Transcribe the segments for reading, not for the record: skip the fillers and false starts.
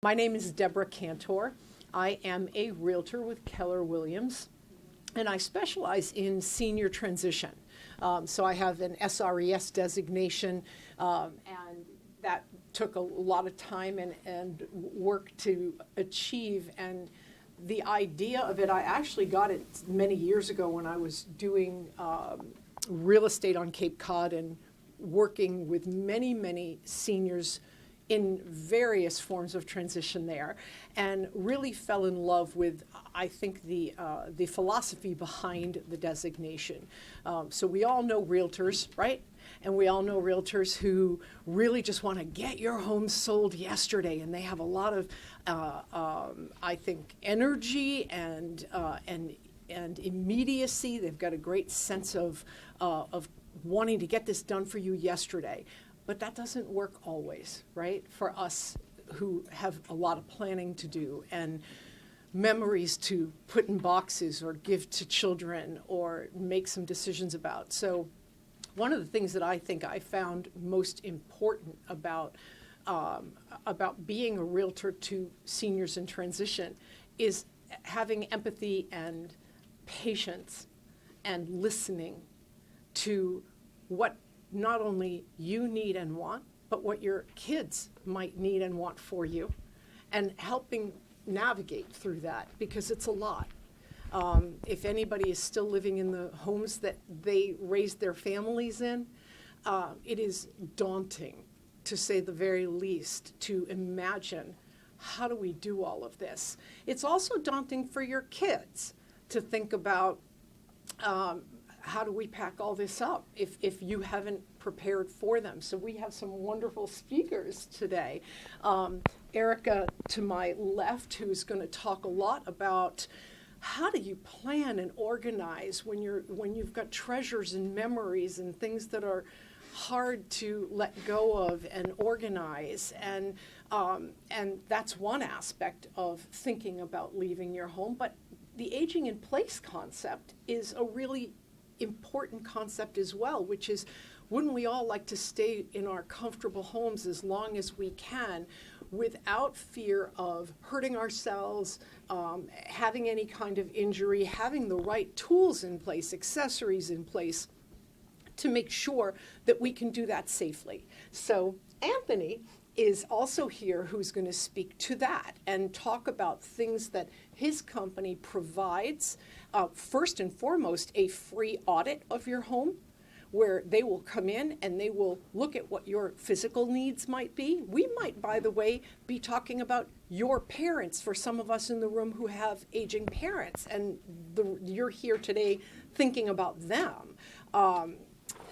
My name is Deborah Cantor. I am a realtor with Keller Williams, and I specialize in senior transition. So I have an SRES designation, and that took a lot of time and work to achieve. And the idea of it, I actually got it many years ago when I was doing real estate on Cape Cod and working with many seniors in various forms of transition there, and really fell in love with, I think, the philosophy behind the designation. So we all know realtors, right? And we all know realtors who really just want to get your home sold yesterday, and they have a lot of, I think, energy and immediacy. They've got a great sense of wanting to get this done for you yesterday. But that doesn't work always, right? For us who have a lot of planning to do and memories to put in boxes or give to children or make some decisions about. So one of the things that I think I found most important about being a realtor to seniors in transition is having empathy and patience and listening to what not only you need and want, but what your kids might need and want for you, and helping navigate through that, because it's a lot. If anybody is still living in the homes that they raised their families in, it is daunting, to say the very least, to imagine how do we do all of this. It's also daunting for your kids to think about how do we pack all this up if you haven't prepared for them? So we have some wonderful speakers today. Erica to my left, who's going to talk a lot about how do you plan and organize when you've got treasures and memories and things that are hard to let go of and organize, and that's one aspect of thinking about leaving your home. But the aging in place concept is a really important concept as well, which is, wouldn't we all like to stay in our comfortable homes as long as we can without fear of hurting ourselves, having any kind of injury, having the right tools in place, accessories in place to make sure that we can do that safely. So Anthony is also here, who's going to speak to that and talk about things that his company provides. First and foremost, a free audit of your home, where they will come in and they will look at what your physical needs might be. We might, by the way, be talking about your parents, for some of us in the room who have aging parents, and you're here today thinking about them.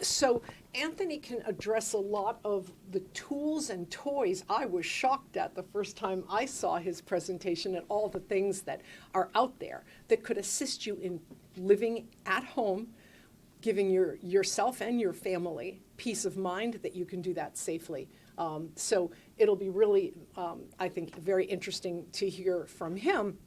So Anthony can address a lot of the tools and toys. I was shocked at the first time I saw his presentation at all the things that are out there that could assist you in living at home, giving yourself and your family peace of mind that you can do that safely. So it'll be really, I think, very interesting to hear from him.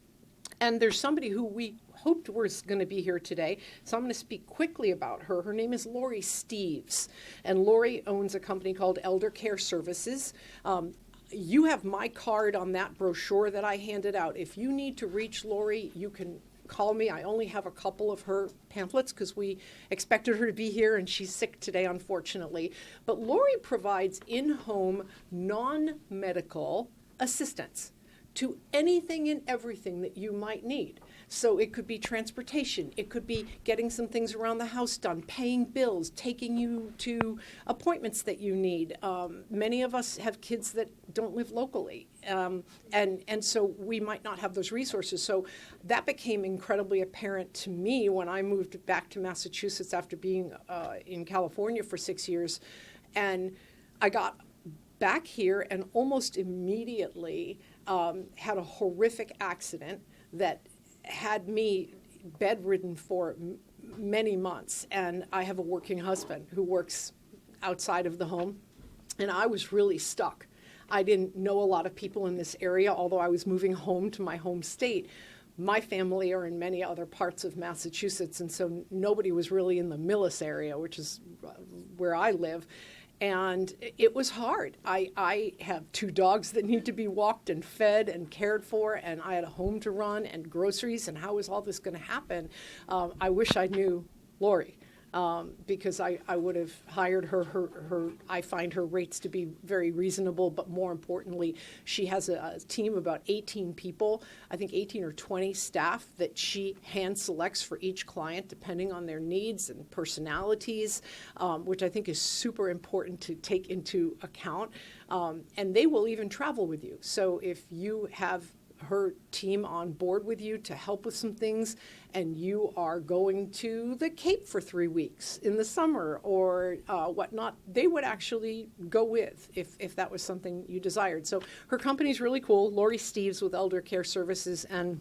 And there's somebody who we hoped was going to be here today, so I'm going to speak quickly about her. Her name is Lori Steves, and Lori owns a company called Elder Care Services. You have my card on that brochure that I handed out. If you need to reach Lori, you can call me. I only have a couple of her pamphlets because we expected her to be here, and she's sick today, unfortunately. But Lori provides in-home, non-medical assistance to anything and everything that you might need. So it could be transportation, it could be getting some things around the house done, paying bills, taking you to appointments that you need. Many of us have kids that don't live locally, and so we might not have those resources. So that became incredibly apparent to me when I moved back to Massachusetts after being in California for 6 years. And I got back here and almost immediately had a horrific accident that had me bedridden for many months. And I have a working husband who works outside of the home, and I was really stuck. I didn't know a lot of people in this area, although I was moving home to my home state. My family are in many other parts of Massachusetts, and so nobody was really in the Millis area, which is where I live. And it was hard. I have 2 dogs that need to be walked and fed and cared for, and I had a home to run and groceries, and how is all this going to happen? I wish I knew Lori. Because I would have hired her. I find her rates to be very reasonable, but more importantly, she has a team of about 18 people, I think 18 or 20 staff that she hand selects for each client depending on their needs and personalities, which I think is super important to take into account. And they will even travel with you. So if you have her team on board with you to help with some things, and you are going to the Cape for 3 weeks in the summer or whatnot, they would actually go with if that was something you desired. So her company's really cool, Lori Steves with Elder Care Services, and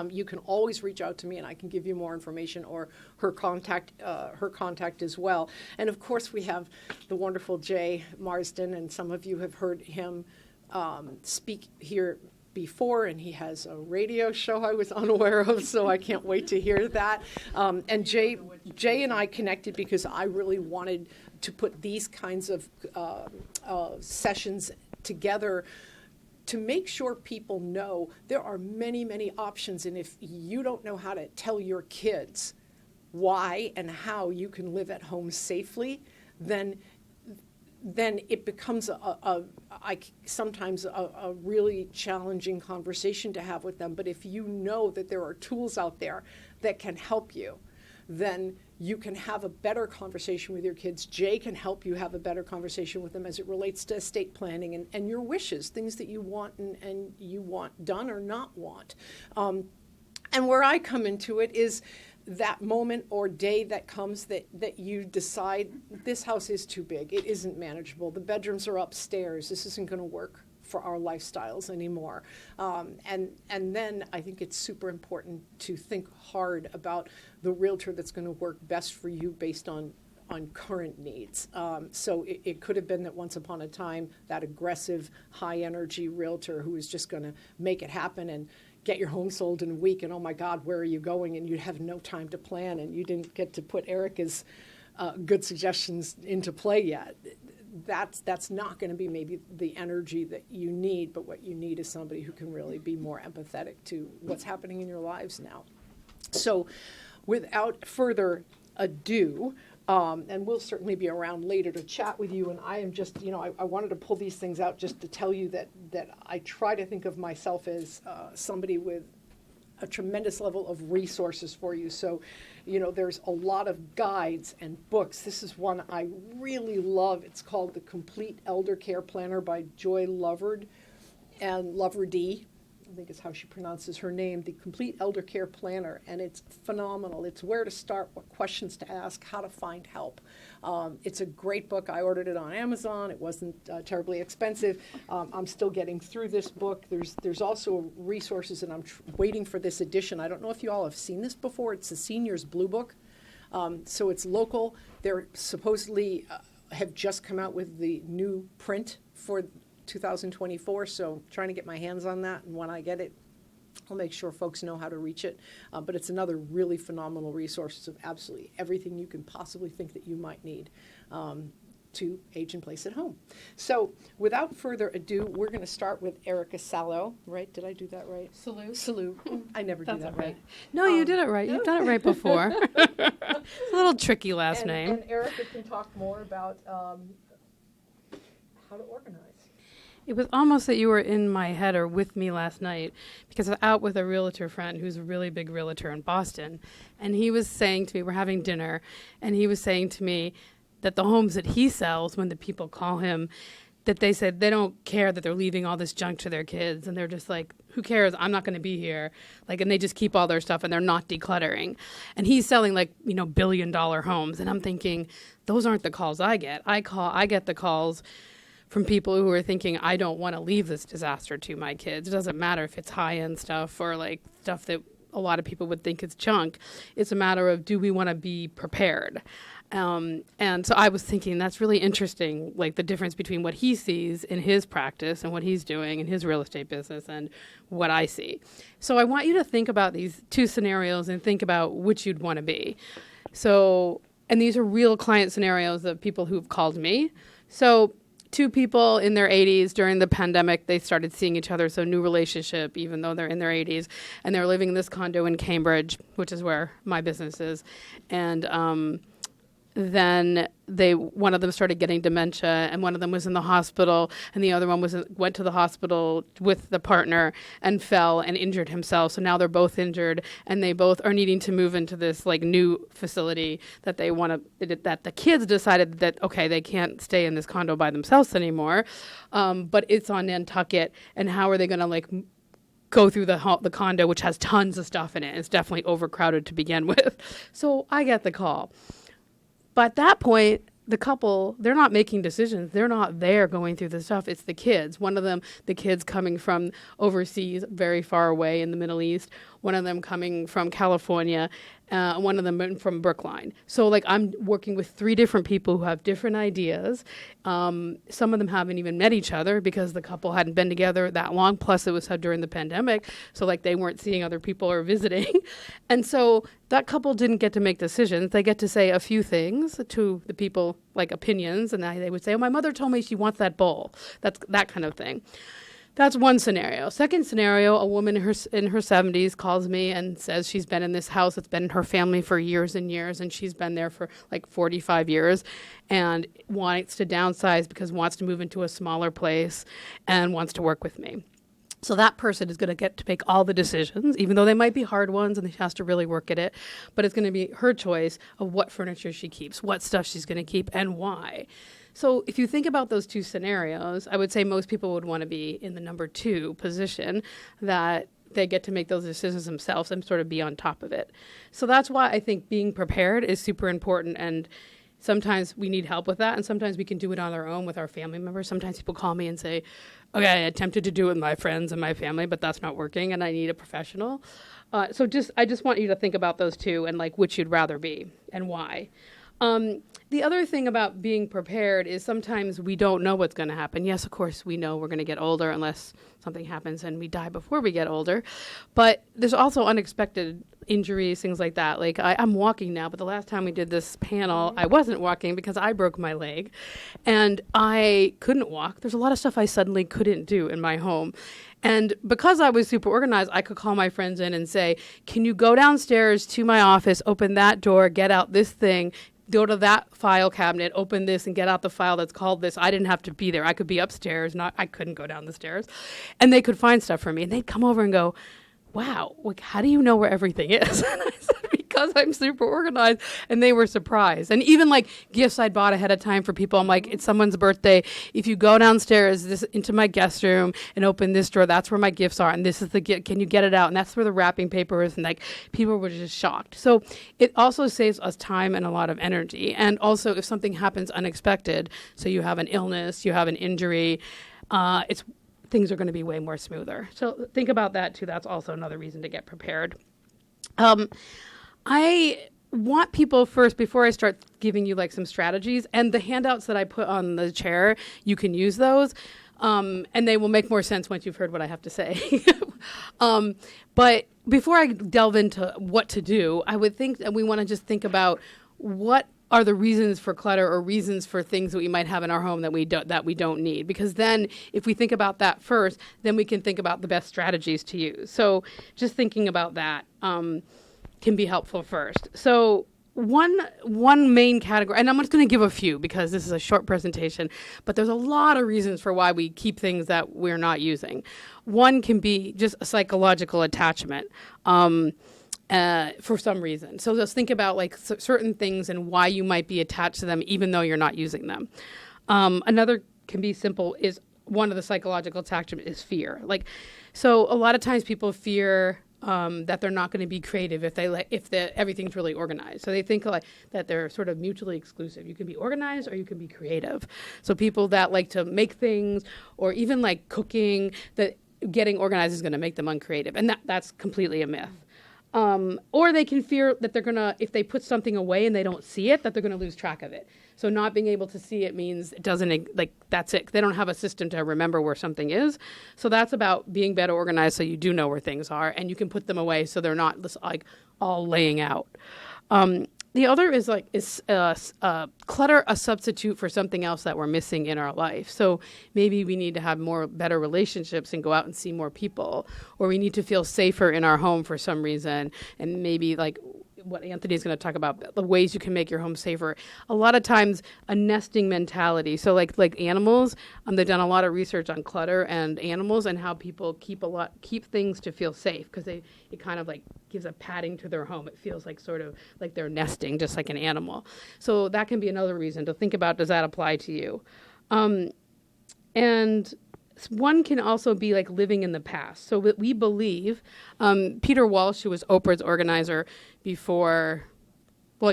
you can always reach out to me and I can give you more information, or her contact as well. And of course we have the wonderful Jay Marsden, and some of you have heard him speak here before, and he has a radio show I was unaware of, so I can't wait to hear that. And Jay and I connected because I really wanted to put these kinds of sessions together to make sure people know there are many, many options. And if you don't know how to tell your kids why and how you can live at home safely, then it becomes sometimes a really challenging conversation to have with them. But if you know that there are tools out there that can help you, then you can have a better conversation with your kids. Jay can help you have a better conversation with them as it relates to estate planning and your wishes, things that you want and you want done or not want. And where I come into it is that moment or day that comes that you decide this house is too big, it isn't manageable, the bedrooms are upstairs, this isn't going to work for our lifestyles anymore. And then I think it's super important to think hard about the realtor that's going to work best for you based on current needs. So it could have been that once upon a time, that aggressive, high-energy realtor who was just going to make it happen and get your home sold in a week, and oh my God, where are you going? And you have no time to plan, and you didn't get to put Erica's good suggestions into play yet. That's not going to be maybe the energy that you need, but what you need is somebody who can really be more empathetic to what's happening in your lives now. So without further ado, and we'll certainly be around later to chat with you. And I am just, I wanted to pull these things out just to tell you that I try to think of myself as somebody with a tremendous level of resources for you. So, there's a lot of guides and books. This is one I really love. It's called The Complete Elder Care Planner by Joy Lovard and Loverdy. I think is how she pronounces her name, The Complete Elder Care Planner, and it's phenomenal. It's where to start, what questions to ask, how to find help. It's a great book. I ordered it on Amazon. It wasn't terribly expensive. I'm still getting through this book. There's also resources, and I'm waiting for this edition. I don't know if you all have seen this before. It's the Seniors Blue Book. So it's local. They're supposedly have just come out with the new print for 2024, so trying to get my hands on that, and when I get it, I'll make sure folks know how to reach it. But it's another really phenomenal resource of absolutely everything you can possibly think that you might need to age in place at home. So without further ado, we're going to start with Erica Salo, right? Did I do that right? Salu. I never do that okay. right. No, you did it right. You've done it right before. It's a little tricky last name. And Erica can talk more about how to organize. It was almost that you were in my head or with me last night, because I was out with a realtor friend who's a really big realtor in Boston, and he was saying to me, we're having dinner, and he was saying to me that the homes that he sells, when the people call him, that they said they don't care that they're leaving all this junk to their kids, and they're just like, who cares? I'm not going to be here. And they just keep all their stuff, and they're not decluttering. And he's selling $1 billion homes, and I'm thinking, those aren't the calls I get. I get the calls from people who are thinking, I don't want to leave this disaster to my kids. It doesn't matter if it's high-end stuff or stuff that a lot of people would think is junk. It's a matter of, do we want to be prepared? And so I was thinking that's really interesting, the difference between what he sees in his practice and what he's doing in his real estate business and what I see. So I want you to think about these two scenarios and think about which you'd want to be. So, and these are real client scenarios of people who've called me. So two people in their 80s during the pandemic, they started seeing each other. So new relationship, even though they're in their 80s, and they're living in this condo in Cambridge, which is where my business is. And then one of them started getting dementia, and one of them was in the hospital, and the other one went to the hospital with the partner and fell and injured himself. So now they're both injured, and they both are needing to move into this like new facility that they want to. That the kids decided that okay, they can't stay in this condo by themselves anymore, but it's on Nantucket, and how are they going to like go through the condo, which has tons of stuff in it? It's definitely overcrowded to begin with. So I get the call. But at that point, the couple, they're not making decisions. They're not there going through the stuff. It's the kids. One of them, the kids coming from overseas, very far away in the Middle East. One of them coming from California. One of them from Brookline. So like I'm working with 3 different people who have different ideas. Some of them haven't even met each other because the couple hadn't been together that long. Plus it was during the pandemic. So like they weren't seeing other people or visiting. And so that couple didn't get to make decisions. They get to say a few things to the people, like opinions. And they would say, oh, my mother told me she wants that bowl. That's that kind of thing. That's one scenario. Second scenario, a woman in her 70s calls me and says she's been in this house that's been in her family for years and years, and she's been there for like 45 years and wants to downsize because wants to move into a smaller place and wants to work with me. So that person is going to get to make all the decisions, even though they might be hard ones and she has to really work at it. But it's going to be her choice of what furniture she keeps, what stuff she's going to keep, and why. So if you think about those 2 scenarios, I would say most people would want to be in the number 2 position, that they get to make those decisions themselves and sort of be on top of it. So that's why I think being prepared is super important. And sometimes we need help with that, and sometimes we can do it on our own with our family members. Sometimes people call me and say, okay, I attempted to do it with my friends and my family, but that's not working, and I need a professional. I just want you to think about those 2 and like which you'd rather be and why. The other thing about being prepared is sometimes we don't know what's going to happen. Yes, of course, we know we're going to get older unless something happens and we die before we get older. But there's also unexpected injuries, things like that. Like I'm walking now, but the last time we did this panel, I wasn't walking because I broke my leg and I couldn't walk. There's a lot of stuff I suddenly couldn't do in my home. And because I was super organized, I could call my friends in and say, can you go downstairs to my office, open that door, get out this thing, go to that file cabinet, open this, and get out the file that's called this. I didn't have to be there. I could be upstairs. I couldn't go down the stairs. And they could find stuff for me. And they'd come over and go, wow, like, how do you know where everything is? And I said, because I'm super organized. And they were surprised. And even like gifts I'd bought ahead of time for people, I'm like, it's someone's birthday. If you go downstairs into my guest room and open this drawer, that's where my gifts are. And this is the gift. Can you get it out? And that's where the wrapping paper is. And like people were just shocked. So it also saves us time and a lot of energy. And also if something happens unexpected, so you have an illness, you have an injury, things are going to be way more smoother. So think about that too. That's also another reason to get prepared. I want people first, before I start giving you like some strategies, and the handouts that I put on the chair, you can use those. And they will make more sense once you've heard what I have to say. But before I delve into what to do, I would think that we want to just think about what are the reasons for clutter or reasons for things that we might have in our home that we don't need. Because then if we think about that first, then we can think about the best strategies to use. So just thinking about that can be helpful first. So one main category, and I'm just going to give a few because this is a short presentation, but there's a lot of reasons for why we keep things that we're not using. One can be just a psychological attachment. For some reason. So just think about like certain things and why you might be attached to them even though you're not using them. Another can be simple is one of the psychological attachment is fear. Like, so a lot of times people fear that they're not going to be creative if everything's really organized. So they think like that they're sort of mutually exclusive. You can be organized or you can be creative. So people that like to make things or even like cooking, that getting organized is going to make them uncreative. And that's completely a myth. Or they can fear that they're going to, if they put something away and they don't see it, that they're going to lose track of it. So not being able to see it means it doesn't, like, that's it. They don't have a system to remember where something is. So that's about being better organized so you do know where things are and you can put them away so they're not just, like, all laying out. The other is clutter a substitute for something else that we're missing in our life. So maybe we need to have better relationships and go out and see more people, or we need to feel safer in our home for some reason. And maybe like what Anthony's going to talk about, the ways you can make your home safer. A lot of times a nesting mentality. So like animals, they've done a lot of research on clutter and animals and how people keep things to feel safe, because it kind of like gives a padding to their home. It feels like sort of like they're nesting, just like an animal. So that can be another reason to think about, does that apply to you? And one can also be like living in the past. So we believe, Peter Walsh, who was Oprah's organizer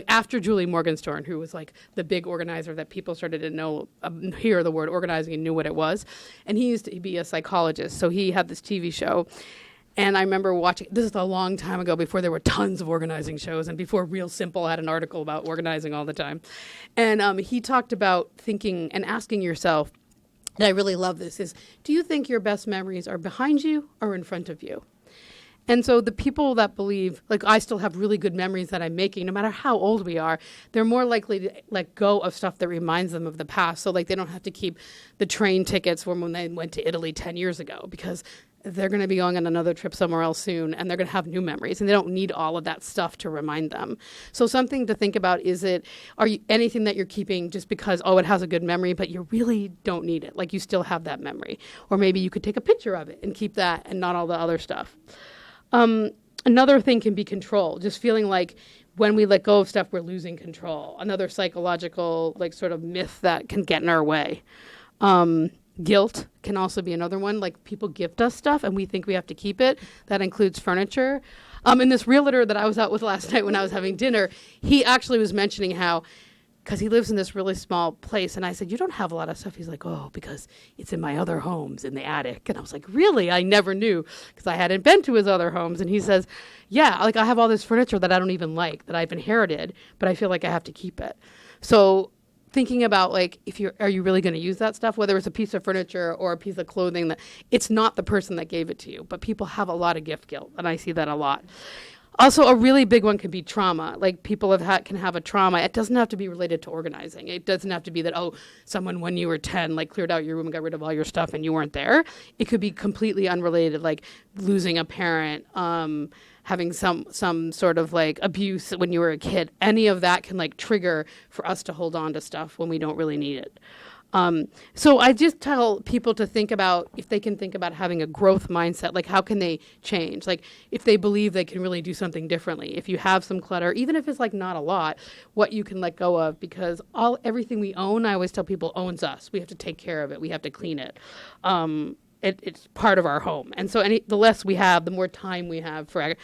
after Julie Morgenstern, who was like the big organizer that people started to hear the word organizing and knew what it was. And he used to be a psychologist. So he had this TV show. And I remember watching, this is a long time ago, before there were tons of organizing shows and before Real Simple had an article about organizing all the time. And he talked about thinking and asking yourself, and I really love this, is do you think your best memories are behind you or in front of you? And so the people that believe, like I still have really good memories that I'm making, no matter how old we are, they're more likely to let go of stuff that reminds them of the past. So like they don't have to keep the train tickets from when they went to Italy 10 years ago, because they're going to be going on another trip somewhere else soon, and they're going to have new memories, and they don't need all of that stuff to remind them. So something to think about is anything that you're keeping just because, it has a good memory, but you really don't need it. Like you still have that memory. Or maybe you could take a picture of it and keep that and not all the other stuff. Another thing can be control, just feeling like when we let go of stuff, we're losing control. Another psychological sort of myth that can get in our way. Guilt can also be another one. Like people gift us stuff and we think we have to keep it. That includes furniture. And this realtor that I was out with last night when I was having dinner, he actually was mentioning how, because he lives in this really small place, and I said, you don't have a lot of stuff. He's like, because it's in my other homes in the attic. And I was like, really? I never knew, because I hadn't been to his other homes. And he says, yeah, like I have all this furniture that I don't even like, that I've inherited, but I feel like I have to keep it. So thinking about are you really going to use that stuff, whether it's a piece of furniture or a piece of clothing, that it's not the person that gave it to you, but people have a lot of gift guilt, and I see that a lot. Also, a really big one can be trauma. Like people can have a trauma. It doesn't have to be related to organizing. It doesn't have to be that, someone when you were 10, cleared out your room and got rid of all your stuff and you weren't there. It could be completely unrelated, like losing a parent, having some sort of abuse when you were a kid. Any of that can trigger for us to hold on to stuff when we don't really need it. So I just tell people to think about, if they can think about having a growth mindset, how can they change? If they believe they can really do something differently. If you have some clutter, even if it's not a lot, what you can let go of, because everything we own, I always tell people, owns us. We have to take care of it. We have to clean it. It's part of our home. And so the less we have, the more time we have for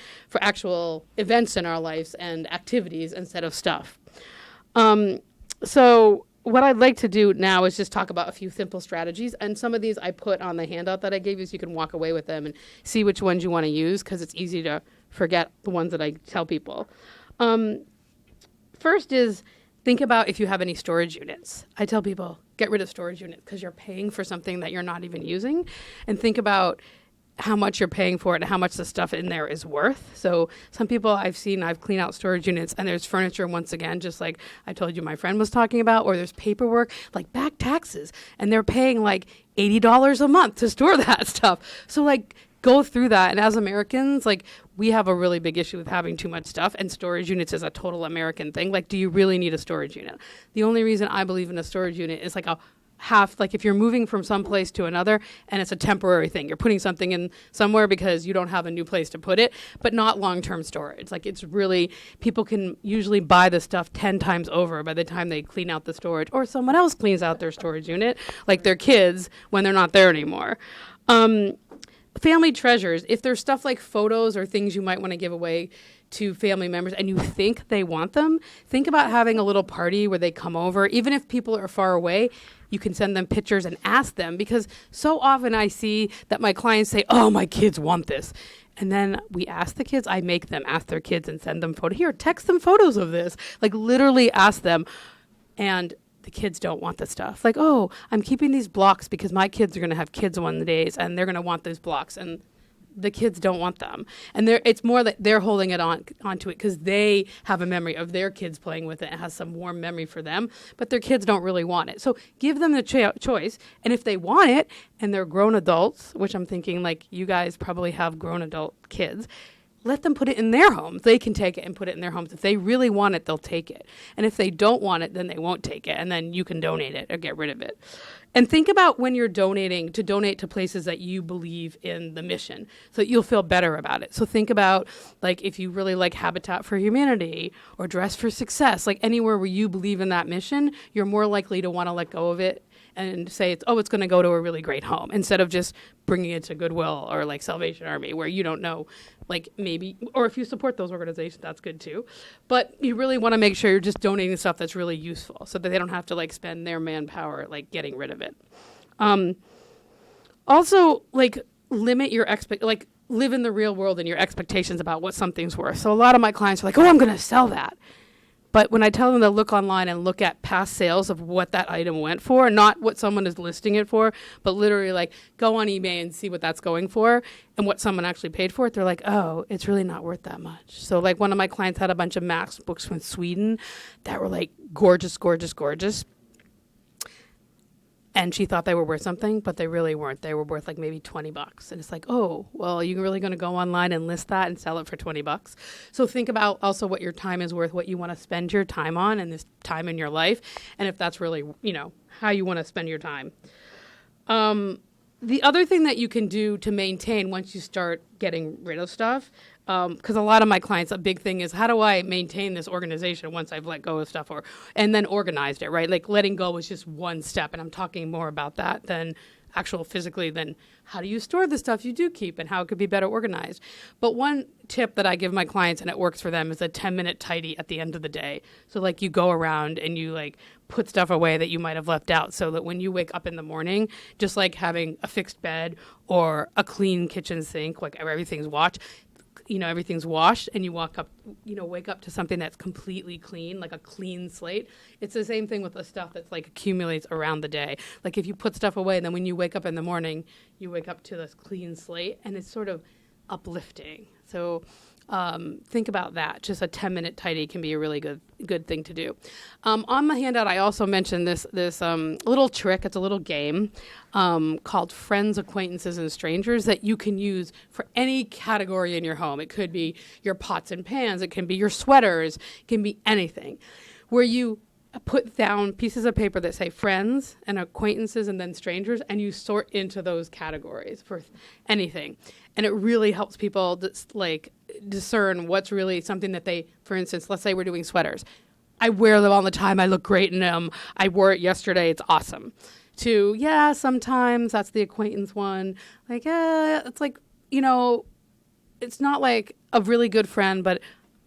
actual events in our lives and activities instead of stuff. So what I'd like to do now is just talk about a few simple strategies. And some of these I put on the handout that I gave you, so you can walk away with them and see which ones you want to use, because it's easy to forget the ones that I tell people. First is think about if you have any storage units. I tell people, get rid of storage units, because you're paying for something that you're not even using. And think about how much you're paying for it and how much the stuff in there is worth. So some people I've cleaned out storage units, and there's furniture, once again, just like I told you my friend was talking about, or there's paperwork, like back taxes, and they're paying $80 a month to store that stuff. So go through that. And as Americans, we have a really big issue with having too much stuff, and storage units is a total American thing. Do you really need a storage unit? The only reason I believe in a storage unit is if you're moving from some place to another and it's a temporary thing, you're putting something in somewhere because you don't have a new place to put it, but not long-term storage. It's really, people can usually buy the stuff 10 times over by the time they clean out the storage, or someone else cleans out their storage unit, like their kids, when they're not there anymore. Family treasures, if there's stuff like photos or things you might want to give away to family members and you think they want them, think about having a little party where they come over. Even if people are far away, you can send them pictures and ask them, because so often I see that my clients say, my kids want this. And then we ask the kids, I make them ask their kids and send them here, text them photos of this, literally ask them. And the kids don't want the stuff. I'm keeping these blocks because my kids are going to have kids one of the days and they're going to want those blocks. And the kids don't want them. And it's more that they're holding it onto it because they have a memory of their kids playing with it. It has some warm memory for them, but their kids don't really want it. So give them the choice. And if they want it and they're grown adults, which I'm thinking like you guys probably have grown adult kids, let them put it in their homes. They can take it and put it in their homes. If they really want it, they'll take it. And if they don't want it, then they won't take it. And then you can donate it or get rid of it. And think about when you're donating, to donate to places that you believe in the mission so that you'll feel better about it. So think about like if you really like Habitat for Humanity or Dress for Success, like anywhere where you believe in that mission, you're more likely to want to let go of it and say, it's going to go to a really great home instead of just bringing it to Goodwill or like Salvation Army where you don't know, like maybe, or if you support those organizations, that's good too. But you really want to make sure you're just donating stuff that's really useful so that they don't have to like spend their manpower like getting rid of it. Also, like limit your live in the real world and your expectations about what something's worth. So a lot of my clients are like, oh, I'm going to sell that. But when I tell them to look online and look at past sales of what that item went for, not what someone is listing it for, but literally like go on eBay and see what that's going for and what someone actually paid for it, they're like, oh, it's really not worth that much. So like one of my clients had a bunch of Max books from Sweden that were like gorgeous, gorgeous, gorgeous. And she thought they were worth something, but they really weren't. They were worth like maybe $20. And it's like, oh, well, you're really going to go online and list that and sell it for $20. So think about also what your time is worth, what you want to spend your time on and this time in your life. And if that's really, how you want to spend your time. The other thing that you can do to maintain once you start getting rid of stuff, because a lot of my clients, a big thing is how do I maintain this organization once I've let go of stuff and then organized it, right? Like letting go is just one step, and I'm talking more about that than actual physically than how do you store the stuff you do keep and how it could be better organized. But one tip that I give my clients, and it works for them, is a 10-minute tidy at the end of the day. So like you go around and you like put stuff away that you might have left out so that when you wake up in the morning, just like having a fixed bed or a clean kitchen sink, like everything's washed and you wake up to something that's completely clean, like a clean slate. It's the same thing with the stuff that's like accumulates around the day. Like if you put stuff away, then when you wake up in the morning, you wake up to this clean slate and it's sort of uplifting. So think about that. Just a 10-minute tidy can be a really good thing to do. On my handout, I also mentioned this little trick. It's a little game called Friends, Acquaintances, and Strangers that you can use for any category in your home. It could be your pots and pans. It can be your sweaters. It can be anything. Where you put down pieces of paper that say friends and acquaintances and then strangers, and you sort into those categories for anything. And it really helps people discern what's really something that they, for instance, let's say we're doing sweaters. I wear them all the time. I look great in them. I wore it yesterday. It's awesome. To, sometimes that's the acquaintance one. Like, it's like, it's not like a really good friend, but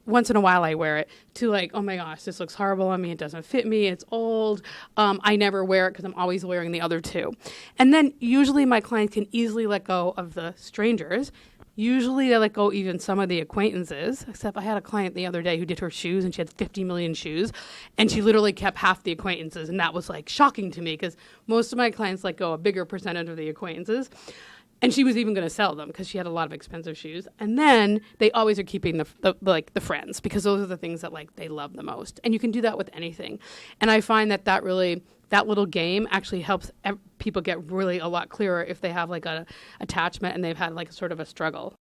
once in a while I wear it, to like, oh my gosh, this looks horrible on me. It doesn't fit me. It's old. I never wear it because I'm always wearing the other two. And then usually my clients can easily let go of the strangers. Usually they let go even some of the acquaintances, except I had a client the other day who did her shoes and she had 50 million shoes and she literally kept half the acquaintances. And that was like shocking to me because most of my clients let go a bigger percentage of the acquaintances. And she was even going to sell them because she had a lot of expensive shoes. And then they always are keeping the friends because those are the things that like they love the most. And you can do that with anything. And I find that little game actually helps people get really a lot clearer if they have like a attachment and they've had like sort of a struggle.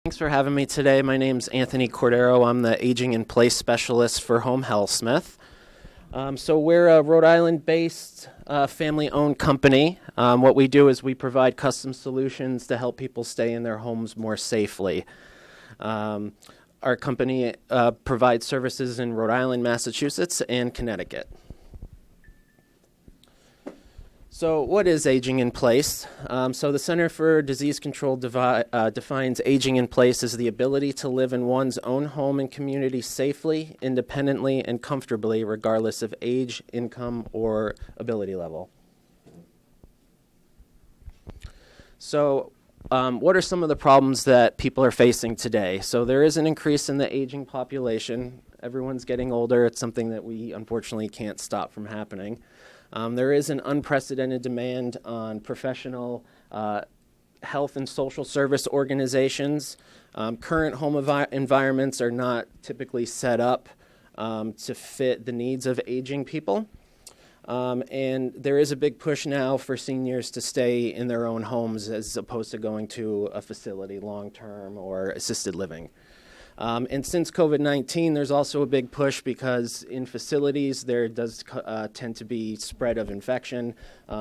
Thanks for having me today. My name's Anthony Cordero. I'm the Aging in Place Specialist for Home Health Smith. So we're a Rhode Island-based family-owned company. What we do is we provide custom solutions to help people stay in their homes more safely. Our company provides services in Rhode Island, Massachusetts, and Connecticut. So what is aging in place? So the Center for Disease Control defines aging in place as the ability to live in one's own home and community safely, independently, and comfortably, regardless of age, income, or ability level. So what are some of the problems that people are facing today? So there is an increase in the aging population. Everyone's getting older. It's something that we unfortunately can't stop from happening. There is an unprecedented demand on professional health and social service organizations. Current home environments are not typically set up to fit the needs of aging people. And there is a big push now for seniors to stay in their own homes as opposed to going to a facility long-term or assisted living. And since COVID-19, there's also a big push because in facilities there does tend to be spread of infection,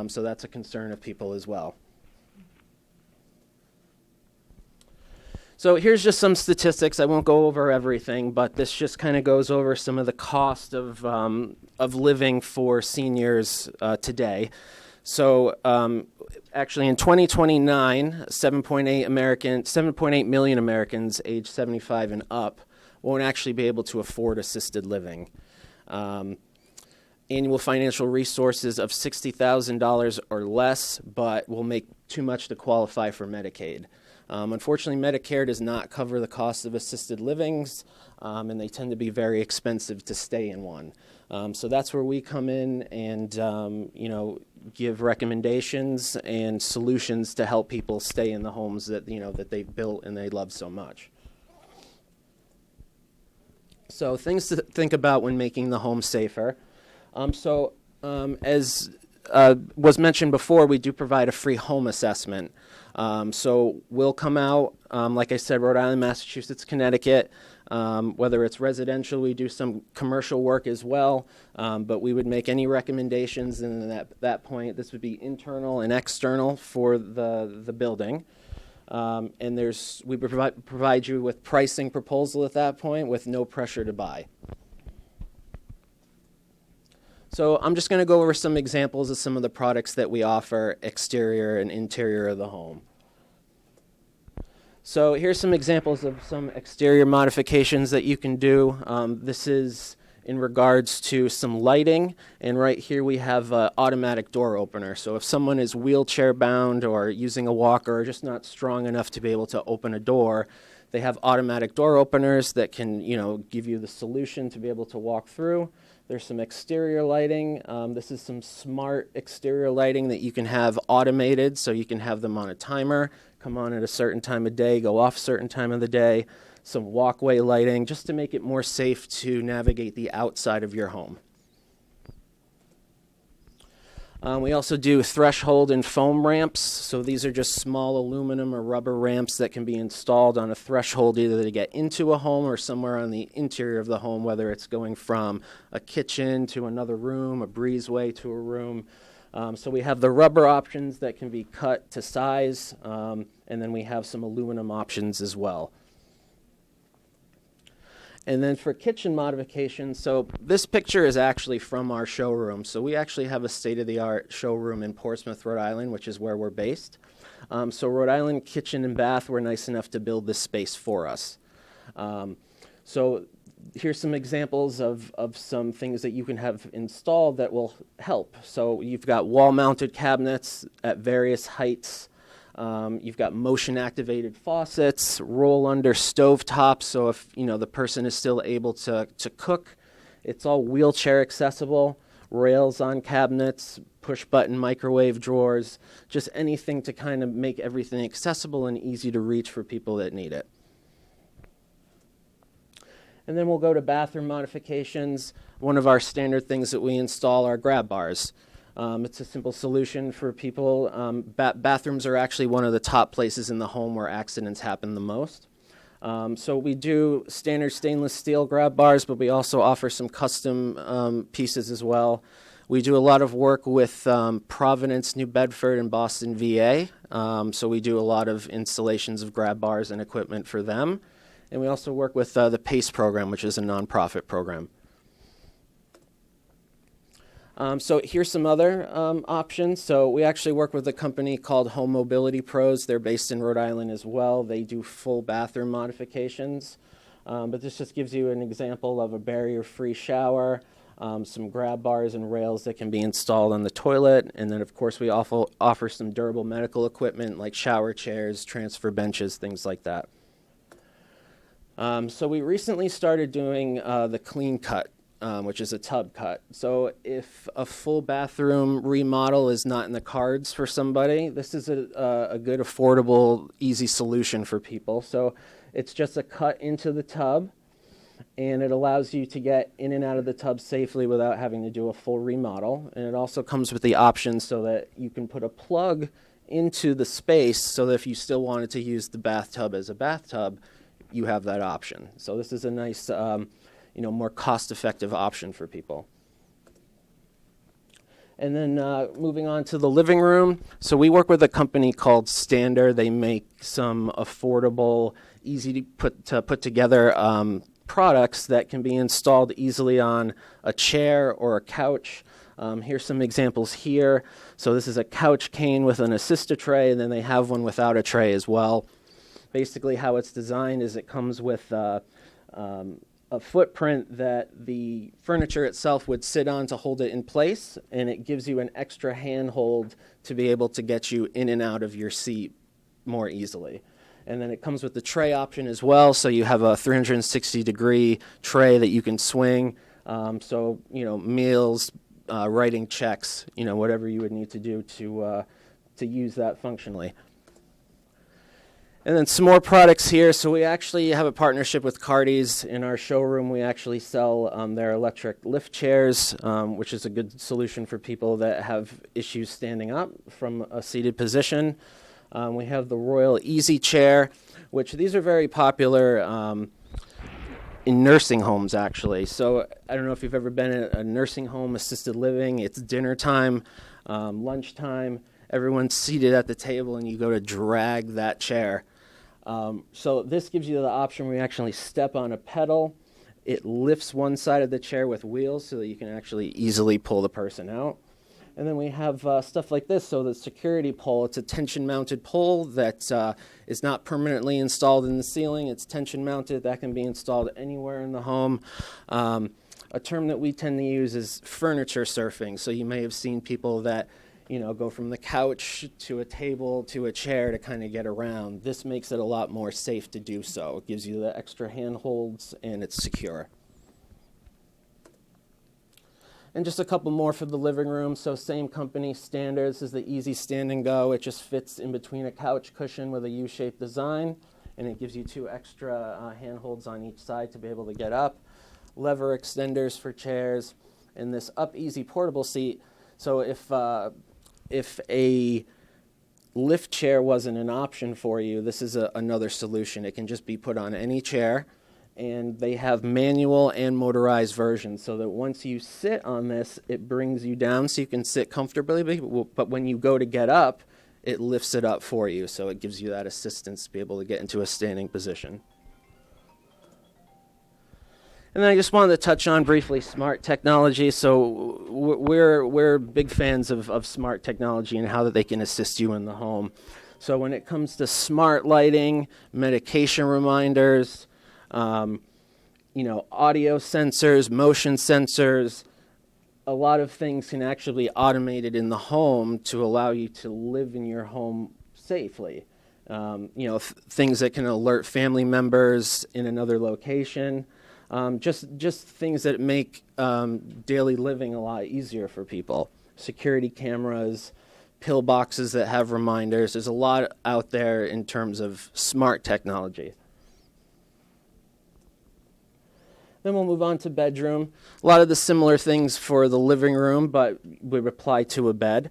so that's a concern of people as well. So here's just some statistics. I won't go over everything, but this just kind of goes over some of the cost of living for seniors today. So actually in 2029, 7.8 million Americans aged 75 and up won't actually be able to afford assisted living. Annual financial resources of $60,000 or less, but will make too much to qualify for Medicaid. Unfortunately, Medicare does not cover the cost of assisted livings, and they tend to be very expensive to stay in one. So that's where we come in and, give recommendations and solutions to help people stay in the homes that, that they've built and they love so much. So things to think about when making the home safer. As was mentioned before, we do provide a free home assessment. So we'll come out, like I said, Rhode Island, Massachusetts, Connecticut. Whether it's residential, we do some commercial work as well, but we would make any recommendations, and at that point, this would be internal and external for the building. And we provide you with pricing proposal at that point with no pressure to buy. So I'm just going to go over some examples of some of the products that we offer, exterior and interior of the home. So here's some examples of some exterior modifications that you can do. This is in regards to some lighting, and right here we have an automatic door opener. So if someone is wheelchair bound or using a walker or just not strong enough to be able to open a door, they have automatic door openers that can, give you the solution to be able to walk through. There's some exterior lighting. This is some smart exterior lighting that you can have automated, so you can have them on a timer, come on at a certain time of day, go off a certain time of the day. Some walkway lighting, just to make it more safe to navigate the outside of your home. We also do threshold and foam ramps. So these are just small aluminum or rubber ramps that can be installed on a threshold either to get into a home or somewhere on the interior of the home, whether it's going from a kitchen to another room, a breezeway to a room. So we have the rubber options that can be cut to size, and then we have some aluminum options as well. And then for kitchen modifications, so this picture is actually from our showroom. So we actually have a state-of-the-art showroom in Portsmouth, Rhode Island, which is where we're based. So Rhode Island Kitchen and Bath were nice enough to build this space for us. So here's some examples of some things that you can have installed that will help. So you've got wall-mounted cabinets at various heights. You've got motion-activated faucets, roll-under stovetops, so if the person is still able to cook, it's all wheelchair accessible, rails on cabinets, push-button microwave drawers, just anything to kind of make everything accessible and easy to reach for people that need it. And then we'll go to bathroom modifications. One of our standard things that we install are grab bars. It's a simple solution for people. Bathrooms are actually one of the top places in the home where accidents happen the most. So we do standard stainless steel grab bars, but we also offer some custom pieces as well. We do a lot of work with Providence, New Bedford, and Boston, VA. So we do a lot of installations of grab bars and equipment for them. And we also work with the PACE program, which is a nonprofit program. So here's some other options. So we actually work with a company called Home Mobility Pros. They're based in Rhode Island as well. They do full bathroom modifications. But this just gives you an example of a barrier-free shower, some grab bars and rails that can be installed on the toilet. And then, of course, we offer some durable medical equipment like shower chairs, transfer benches, things like that. So we recently started doing the clean cut which is a tub cut. So if a full bathroom remodel is not in the cards for somebody, this is a good, affordable, easy solution for people. So it's just a cut into the tub, and it allows you to get in and out of the tub safely without having to do a full remodel. And it also comes with the option so that you can put a plug into the space so that if you still wanted to use the bathtub as a bathtub, you have that option. So this is a nice, more cost-effective option for people. And then moving on to the living room. So we work with a company called Standard. They make some affordable, easy to put together products that can be installed easily on a chair or a couch. Here's some examples here. So this is a couch cane with an assista tray, and then they have one without a tray as well. Basically how it's designed is it comes with a footprint that the furniture itself would sit on to hold it in place, and it gives you an extra handhold to be able to get you in and out of your seat more easily. And then it comes with the tray option as well, so you have a 360-degree tray that you can swing. So, meals, writing checks, whatever you would need to do to use that functionally. And then some more products here. So we actually have a partnership with Cardi's. In our showroom, we actually sell their electric lift chairs, which is a good solution for people that have issues standing up from a seated position. We have the Royal Easy Chair, which these are very popular in nursing homes, actually. So I don't know if you've ever been in a nursing home, assisted living. It's dinner time, lunchtime. Everyone's seated at the table, and you go to drag that chair. So this gives you the option where you actually step on a pedal. It lifts one side of the chair with wheels so that you can actually easily pull the person out. And then we have stuff like this. So the security pole, it's a tension-mounted pole that is not permanently installed in the ceiling. It's tension-mounted. That can be installed anywhere in the home. A term that we tend to use is furniture surfing. So you may have seen people that go from the couch to a table to a chair to kind of get around. This makes it a lot more safe to do so. It gives you the extra handholds, and it's secure. And just a couple more for the living room. So same company, Standard. This is the Easy Stand and Go. It just fits in between a couch cushion with a U-shaped design, and it gives you 2 extra handholds on each side to be able to get up. Lever extenders for chairs, and this Up Easy portable seat. So if a lift chair wasn't an option for you, this is another solution. It can just be put on any chair, and they have manual and motorized versions so that once you sit on this, it brings you down so you can sit comfortably, but when you go to get up, it lifts it up for you, so it gives you that assistance to be able to get into a standing position. And then I just wanted to touch on briefly smart technology. So we're big fans of smart technology and how that they can assist you in the home. So when it comes to smart lighting, medication reminders, audio sensors, motion sensors, a lot of things can actually be automated in the home to allow you to live in your home safely. Things that can alert family members in another location. Just things that make daily living a lot easier for people. Security cameras, pill boxes that have reminders. There's a lot out there in terms of smart technology. Then we'll move on to bedroom. A lot of the similar things for the living room, but we apply to a bed.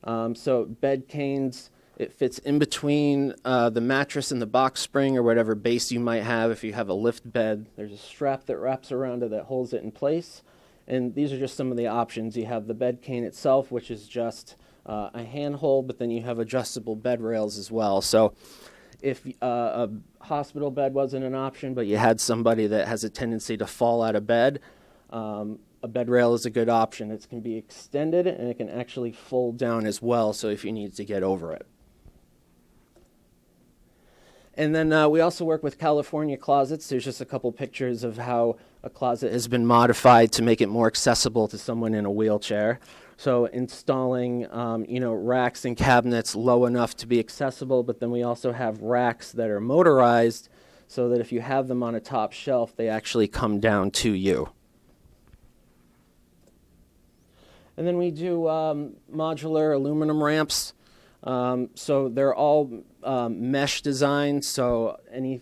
So bed canes. It fits in between the mattress and the box spring or whatever base you might have if you have a lift bed. There's a strap that wraps around it that holds it in place. And these are just some of the options. You have the bed cane itself, which is just a handhold, but then you have adjustable bed rails as well. So if a hospital bed wasn't an option, but you had somebody that has a tendency to fall out of bed, a bed rail is a good option. It can be extended, and it can actually fold down as well, so if you need to get over it. And then we also work with California closets. There's just a couple pictures of how a closet has been modified to make it more accessible to someone in a wheelchair. So installing, racks and cabinets low enough to be accessible, but then we also have racks that are motorized so that if you have them on a top shelf, they actually come down to you. And then we do modular aluminum ramps. So they're all mesh designed, so any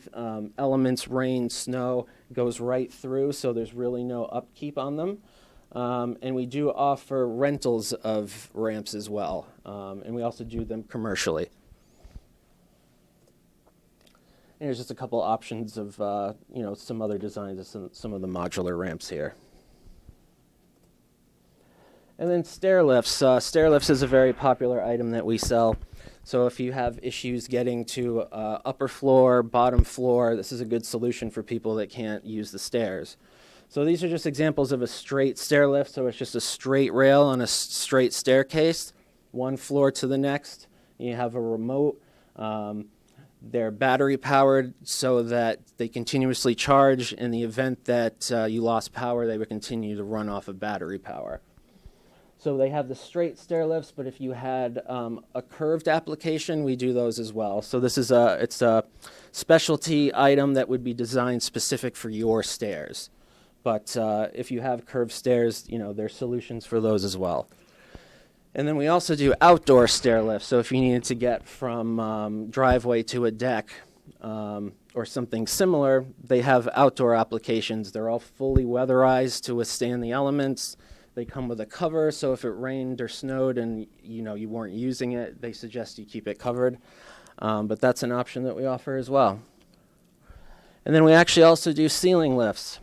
elements, rain, snow, goes right through, so there's really no upkeep on them. And we do offer rentals of ramps as well, and we also do them commercially. And here's just a couple options of some other designs of some of the modular ramps here. And then stair lifts. Stair lifts is a very popular item that we sell. So if you have issues getting to upper floor, bottom floor, this is a good solution for people that can't use the stairs. So these are just examples of a straight stair lift. So it's just a straight rail on a straight staircase, one floor to the next. You have a remote. They're battery powered so that they continuously charge. In the event that you lost power, they would continue to run off of battery power. So they have the straight stair lifts, but if you had a curved application, we do those as well. So this is it's a specialty item that would be designed specific for your stairs. But if you have curved stairs, there's solutions for those as well. And then we also do outdoor stair lifts. So if you needed to get from driveway to a deck or something similar, they have outdoor applications. They're all fully weatherized to withstand the elements. They come with a cover, so if it rained or snowed and you weren't using it, they suggest you keep it covered. But that's an option that we offer as well. And then we actually also do ceiling lifts.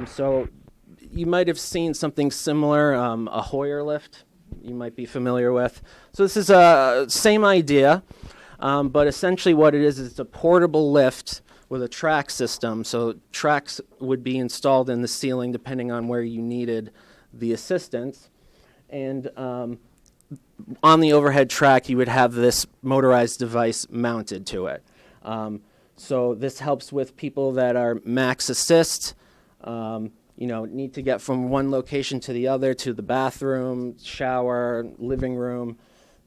So you might have seen something similar, a Hoyer lift you might be familiar with. So this is a same idea, but essentially what it is it's a portable lift with a track system. So tracks would be installed in the ceiling depending on where you needed the assistance, and on the overhead track you would have this motorized device mounted to it. So this helps with people that are max assist, need to get from one location to the other, to the bathroom, shower, living room.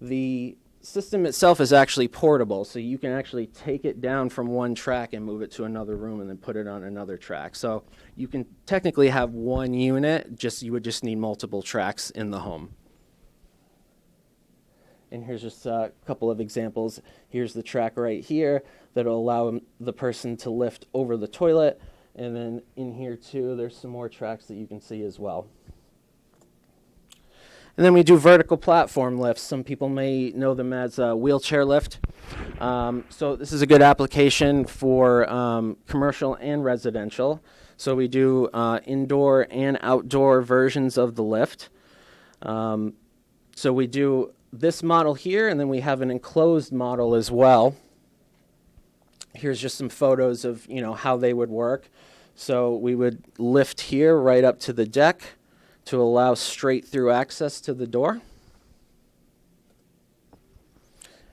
The system itself is actually portable, so you can actually take it down from one track and move it to another room and then put it on another track. So you can technically have one unit, you would just need multiple tracks in the home. And here's just a couple of examples. Here's the track right here that'll allow the person to lift over the toilet. And then in here too, there's some more tracks that you can see as well. And then we do vertical platform lifts. Some people may know them as a wheelchair lift. So this is a good application for commercial and residential. So we do indoor and outdoor versions of the lift. So we do this model here, and then we have an enclosed model as well. Here's just some photos of how they would work. So we would lift here right up to the deck to allow straight through access to the door.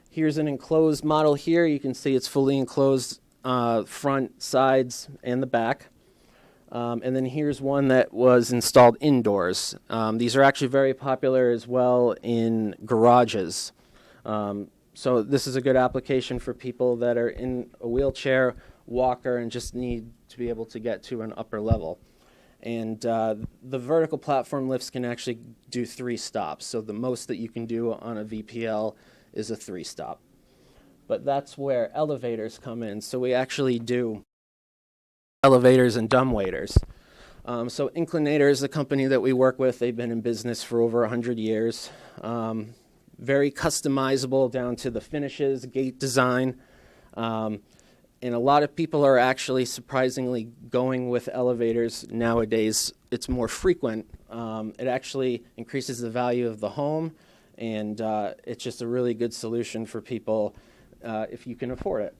Here's an enclosed model here. You can see it's fully enclosed front, sides, and the back. And then here's one that was installed indoors. These are actually very popular as well in garages. So this is a good application for people that are in a wheelchair, walker, and just need to be able to get to an upper level. And the vertical platform lifts can actually do 3 stops. So the most that you can do on a VPL is a 3-stop. But that's where elevators come in. So we actually do elevators and dumbwaiters. So Inclinator is the company that we work with. They've been in business for over 100 years. Very customizable down to the finishes, gate design. And a lot of people are actually surprisingly going with elevators nowadays. It's more frequent. It actually increases the value of the home, and it's just a really good solution for people if you can afford it.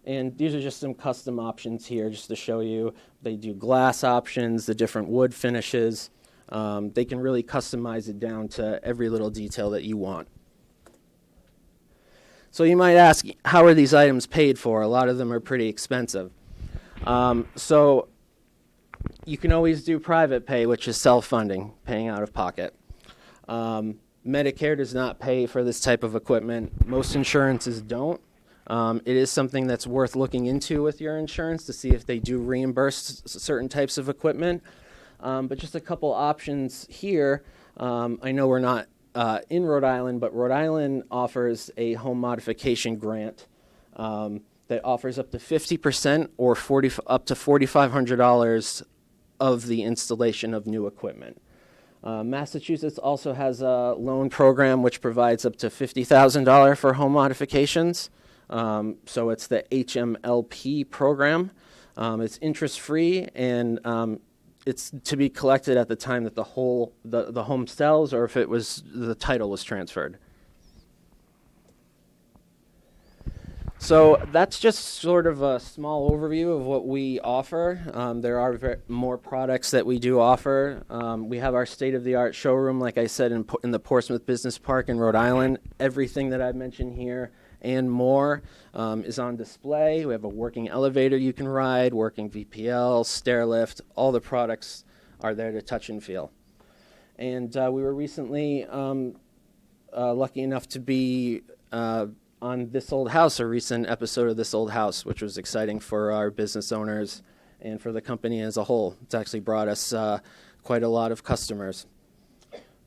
And these are just some custom options here just to show you. They do glass options, the different wood finishes. They can really customize it down to every little detail that you want. So you might ask, how are these items paid for? A lot of them are pretty expensive. So you can always do private pay, which is self-funding, paying out of pocket. Medicare does not pay for this type of equipment. Most insurances don't. It is something that's worth looking into with your insurance to see if they do reimburse certain types of equipment. But just a couple options here. I know we're not in Rhode Island, but Rhode Island offers a home modification grant that offers up to 50% or up to $4,500 of the installation of new equipment. Massachusetts also has a loan program which provides up to $50,000 for home modifications. So it's the HMLP program. It's interest-free, and it's to be collected at the time that the home sells, or if the title was transferred. So that's just sort of a small overview of what we offer. There are more products that we do offer. We have our state-of-the-art showroom, like I said, in the Portsmouth Business Park in Rhode Island. Everything that I've mentioned here and more is on display. We have a working elevator you can ride, working VPL, stair lift. All the products are there to touch and feel. And we were recently lucky enough to be on This Old House, a recent episode of This Old House, which was exciting for our business owners and for the company as a whole. It's actually brought us quite a lot of customers.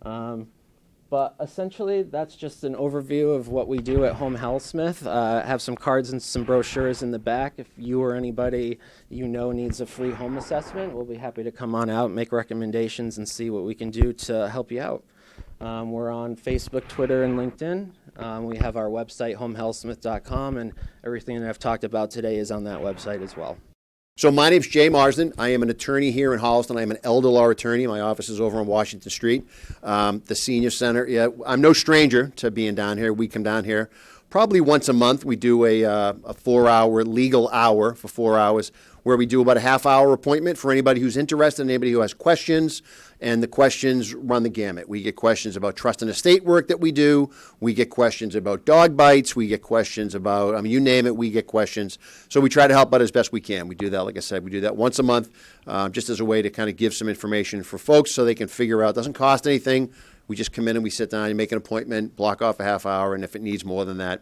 But essentially, that's just an overview of what we do at Home Healthsmith. I have some cards and some brochures in the back. If you or anybody you know needs a free home assessment, we'll be happy to come on out, make recommendations, and see what we can do to help you out. We're on Facebook, Twitter, and LinkedIn. We have our website, homehealthsmith.com, and everything that I've talked about today is on that website as well. So my name's Jay Marsden. I am an attorney here in Holliston. I'm an elder law attorney. My office is over on Washington Street, the senior center. Yeah, I'm no stranger to being down here. We come down here probably once a month. We do a 4-hour legal hour for 4 hours, where we do about a half-hour appointment for anybody who's interested, anybody who has questions, and the questions run the gamut. We get questions about trust and estate work that we do. We get questions about dog bites. We get questions about, you name it, we get questions. So we try to help out as best we can. We do that, like I said, we do that once a month, just as a way to kind of give some information for folks so they can figure out. It doesn't cost anything. We just come in and we sit down and make an appointment, block off a half hour, and if it needs more than that,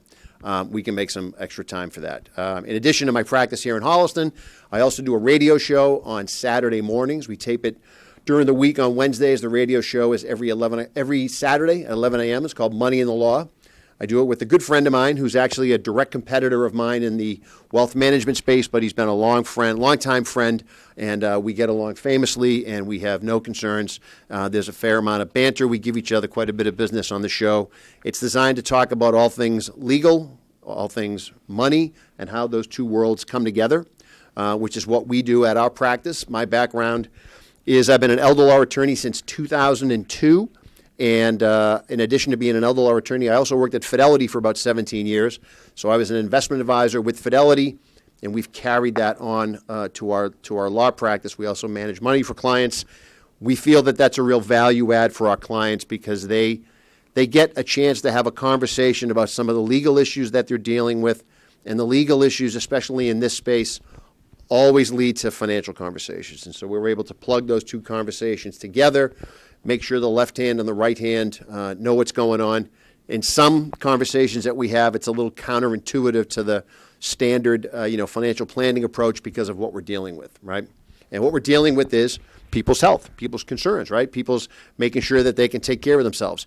we can make some extra time for that. In addition to my practice here in Holliston, I also do a radio show on Saturday mornings. We tape it during the week on Wednesdays. The radio show is every Saturday at 11 a.m. It's called Money in the Law. I do it with a good friend of mine who's actually a direct competitor of mine in the wealth management space, but he's been a long-time friend, and we get along famously, and we have no concerns. There's a fair amount of banter. We give each other quite a bit of business on the show. It's designed to talk about all things legal, all things money, and how those two worlds come together, which is what we do at our practice. My background is I've been an elder law attorney since 2002. And in addition to being an elder law attorney, I also worked at Fidelity for about 17 years. So I was an investment advisor with Fidelity, and we've carried that on to our law practice. We also manage money for clients. We feel that that's a real value add for our clients because they get a chance to have a conversation about some of the legal issues that they're dealing with. And the legal issues, especially in this space, always lead to financial conversations. And so we're able to plug those two conversations together, make sure the left hand and the right hand know what's going on. In some conversations that we have, it's a little counterintuitive to the standard financial planning approach because of what we're dealing with, right? And what we're dealing with is people's health, people's concerns, right? People's making sure that they can take care of themselves.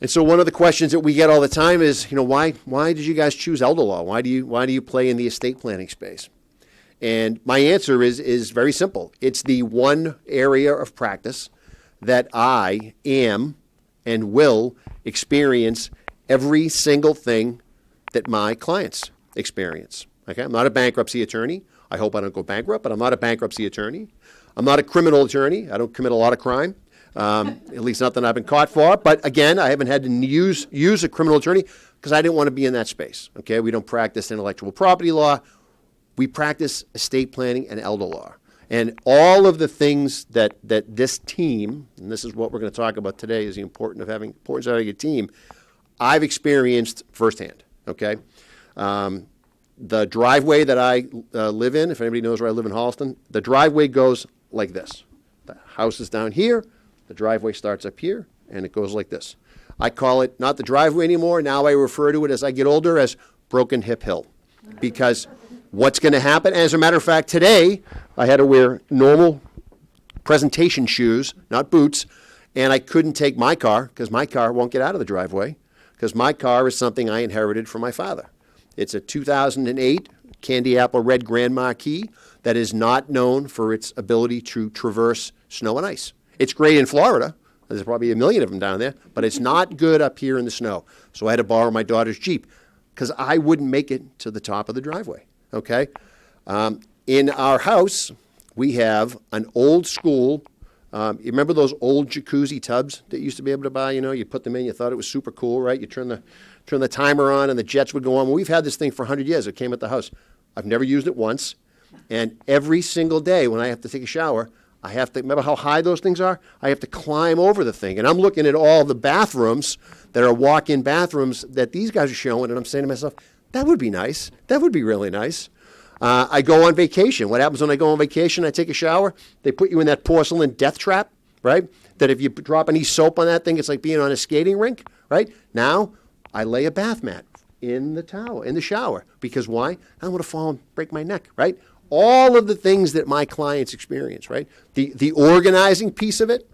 And so one of the questions that we get all the time is, why did you guys choose elder law? Why do you play in the estate planning space? And my answer is very simple. It's the one area of practice that I am and will experience every single thing that my clients experience. Okay, I'm not a bankruptcy attorney. I hope I don't go bankrupt, but I'm not a bankruptcy attorney. I'm not a criminal attorney. I don't commit a lot of crime, at least not that I've been caught for. But again, I haven't had to use a criminal attorney because I didn't want to be in that space. Okay, we don't practice intellectual property law. We practice estate planning and elder law. And all of the things that this team, and this is what we're going to talk about today, is the importance of having a team, I've experienced firsthand, okay? The driveway that I live in, if anybody knows where I live in Holliston, the driveway goes like this. The house is down here, the driveway starts up here, and it goes like this. I call it not the driveway anymore. Now I refer to it as I get older as Broken Hip Hill, because what's going to happen? As a matter of fact, today I had to wear normal presentation shoes, not boots, and I couldn't take my car because my car won't get out of the driveway because my car is something I inherited from my father. It's a 2008 Candy Apple Red Grand Marquis that is not known for its ability to traverse snow and ice. It's great in Florida. There's probably a million of them down there, but it's not good up here in the snow. So I had to borrow my daughter's Jeep because I wouldn't make it to the top of the driveway, okay? In our house, we have an old school, you remember those old jacuzzi tubs that you used to be able to buy? You know, you put them in, you thought it was super cool, right? You turn the timer on and the jets would go on. Well, we've had this thing for 100 years. It came at the house. I've never used it once. And every single day when I have to take a shower, I have to, remember how high those things are? I have to climb over the thing. And I'm looking at all the bathrooms that are walk-in bathrooms that these guys are showing, and I'm saying to myself, that would be nice. That would be really nice. I go on vacation. What happens when I go on vacation? I take a shower. They put you in that porcelain death trap, right? That if you drop any soap on that thing, it's like being on a skating rink, right? Now, I lay a bath mat in the shower. Because why? I don't want to fall and break my neck, right? All of the things that my clients experience, right? The organizing piece of it.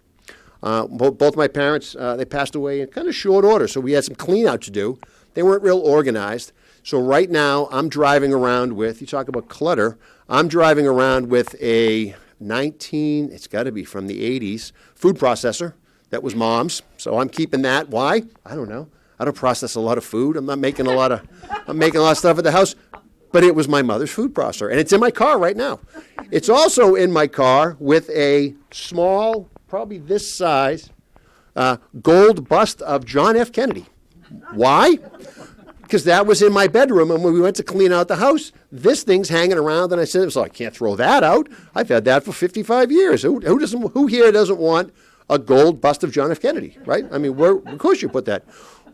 Both my parents, they passed away in kind of short order, so we had some clean out to do. They weren't real organized. So right now, I'm driving around with, you talk about clutter, I'm driving around with a it's got to be from the 80s, food processor that was mom's. So I'm keeping that. Why? I don't know. I don't process a lot of food. I'm making a lot of stuff at the house. But it was my mother's food processor, and it's in my car right now. It's also in my car with a small, probably this size, gold bust of John F. Kennedy. Why? Because that was in my bedroom, and when we went to clean out the house, this thing's hanging around, and I said, so I can't throw that out. I've had that for 55 years. Who here doesn't want a gold bust of John F. Kennedy, right? I mean, of course you put that.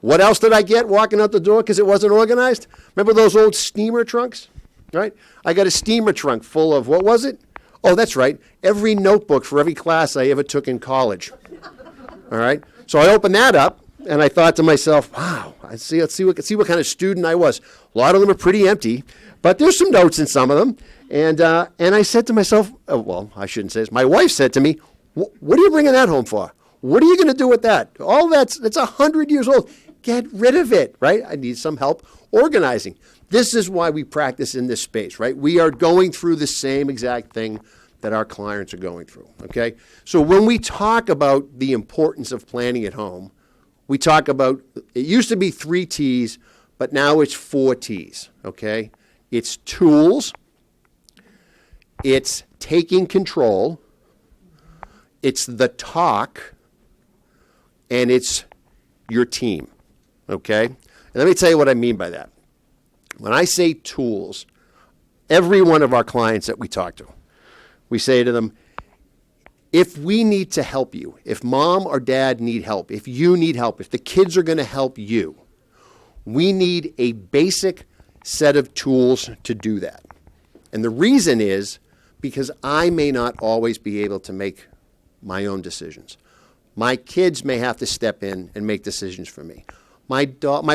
What else did I get walking out the door because it wasn't organized? Remember those old steamer trunks, right? I got a steamer trunk full of, what was it? Oh, that's right, every notebook for every class I ever took in college, all right? So I opened that up, and I thought to myself, wow, let's see what kind of student I was. A lot of them are pretty empty, but there's some notes in some of them. And I said to myself, well, I shouldn't say this. My wife said to me, what are you bringing that home for? What are you going to do with that? All that's 100 years old. Get rid of it, right? I need some help organizing. This is why we practice in this space, right? We are going through the same exact thing that our clients are going through, okay? So when we talk about the importance of planning at home, we talk about, it used to be 3 T's, but now it's 4 T's, okay? It's tools, it's taking control, it's the talk, and it's your team, okay? And let me tell you what I mean by that. When I say tools, every one of our clients that we talk to, we say to them, if we need to help you, if mom or dad need help, if you need help, if the kids are going to help you, we need a basic set of tools to do that. And the reason is because I may not always be able to make my own decisions. My kids may have to step in and make decisions for me. My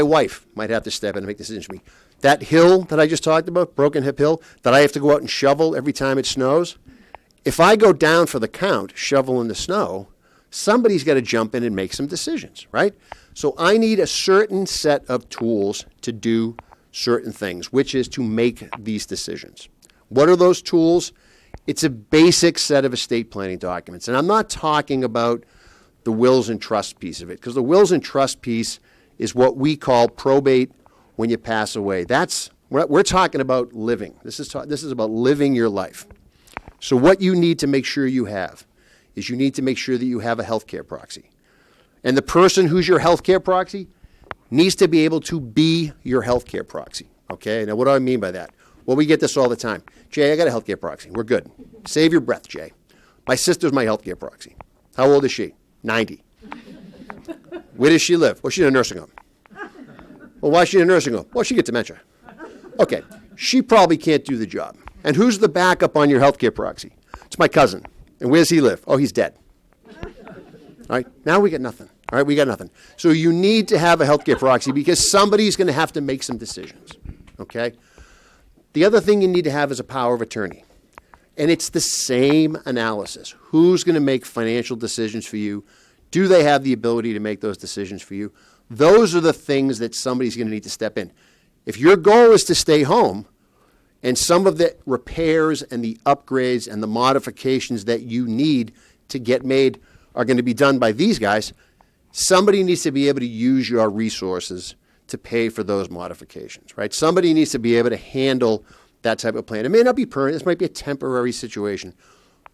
wife might have to step in and make decisions for me. That hill that I just talked about, Broken Hip Hill, that I have to go out and shovel every time it snows, if I go down for the count, shovel in the snow, somebody's got to jump in and make some decisions, right? So I need a certain set of tools to do certain things, which is to make these decisions. What are those tools? It's a basic set of estate planning documents. And I'm not talking about the wills and trust piece of it, because the wills and trust piece is what we call probate when you pass away. We're talking about living. This is about living your life. So what you need to make sure you have is you need to make sure that you have a healthcare proxy. And the person who's your healthcare proxy needs to be able to be your healthcare proxy. Okay? Now, what do I mean by that? Well, we get this all the time. Jay, I got a healthcare proxy. We're good. Save your breath, Jay. My sister's my healthcare proxy. How old is she? 90. Where does she live? Well, she's in a nursing home. Well, why is she in a nursing home? Well, she gets dementia. Okay. She probably can't do the job. And who's the backup on your healthcare proxy? It's my cousin. And where does he live? Oh, he's dead. All right. Now we got nothing. All right. We got nothing. So you need to have a healthcare proxy because somebody's going to have to make some decisions. Okay. The other thing you need to have is a power of attorney. And it's the same analysis. Who's going to make financial decisions for you? Do they have the ability to make those decisions for you? Those are the things that somebody's going to need to step in. If your goal is to stay home, and some of the repairs and the upgrades and the modifications that you need to get made are going to be done by these guys, somebody needs to be able to use your resources to pay for those modifications, right? Somebody needs to be able to handle that type of plan. It may not be permanent. This might be a temporary situation.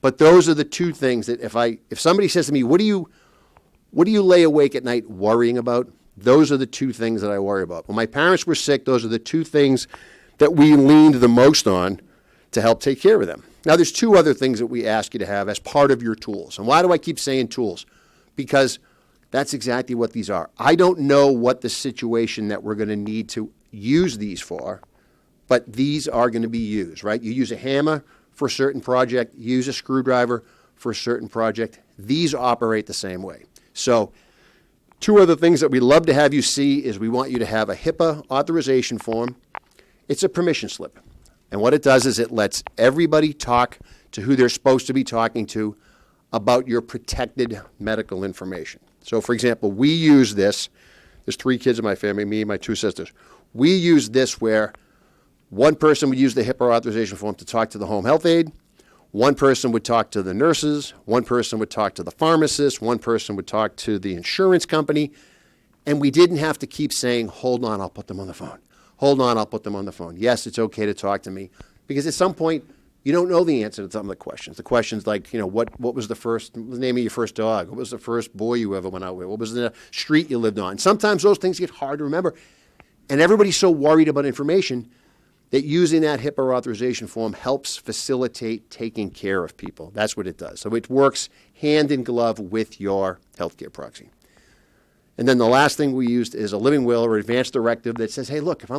But those are the two things that if somebody says to me, what do you lay awake at night worrying about? Those are the two things that I worry about. When my parents were sick, those are the two things that we leaned the most on to help take care of them. Now, there's two other things that we ask you to have as part of your tools. And why do I keep saying tools? Because that's exactly what these are. I don't know what the situation that we're going to need to use these for, but these are going to be used, right? You use a hammer for a certain project, you use a screwdriver for a certain project. These operate the same way. So, two other things that we love to have you see is we want you to have a HIPAA authorization form. It's a permission slip. And what it does is it lets everybody talk to who they're supposed to be talking to about your protected medical information. So, for example, we use this. There's 3 kids in my family, me and my 2 sisters. We use this where one person would use the HIPAA authorization form to talk to the home health aide. One person would talk to the nurses. One person would talk to the pharmacist. One person would talk to the insurance company. And we didn't have to keep saying, hold on, I'll put them on the phone. Hold on, I'll put them on the phone. Yes, it's okay to talk to me. Because at some point, you don't know the answer to some of the questions. The questions like, what was the name of your first dog? What was the first boy you ever went out with? What was the street you lived on? Sometimes those things get hard to remember. And everybody's so worried about information that using that HIPAA authorization form helps facilitate taking care of people. That's what it does. So it works hand in glove with your healthcare proxy. And then the last thing we used is a living will or advance directive that says, hey, look, if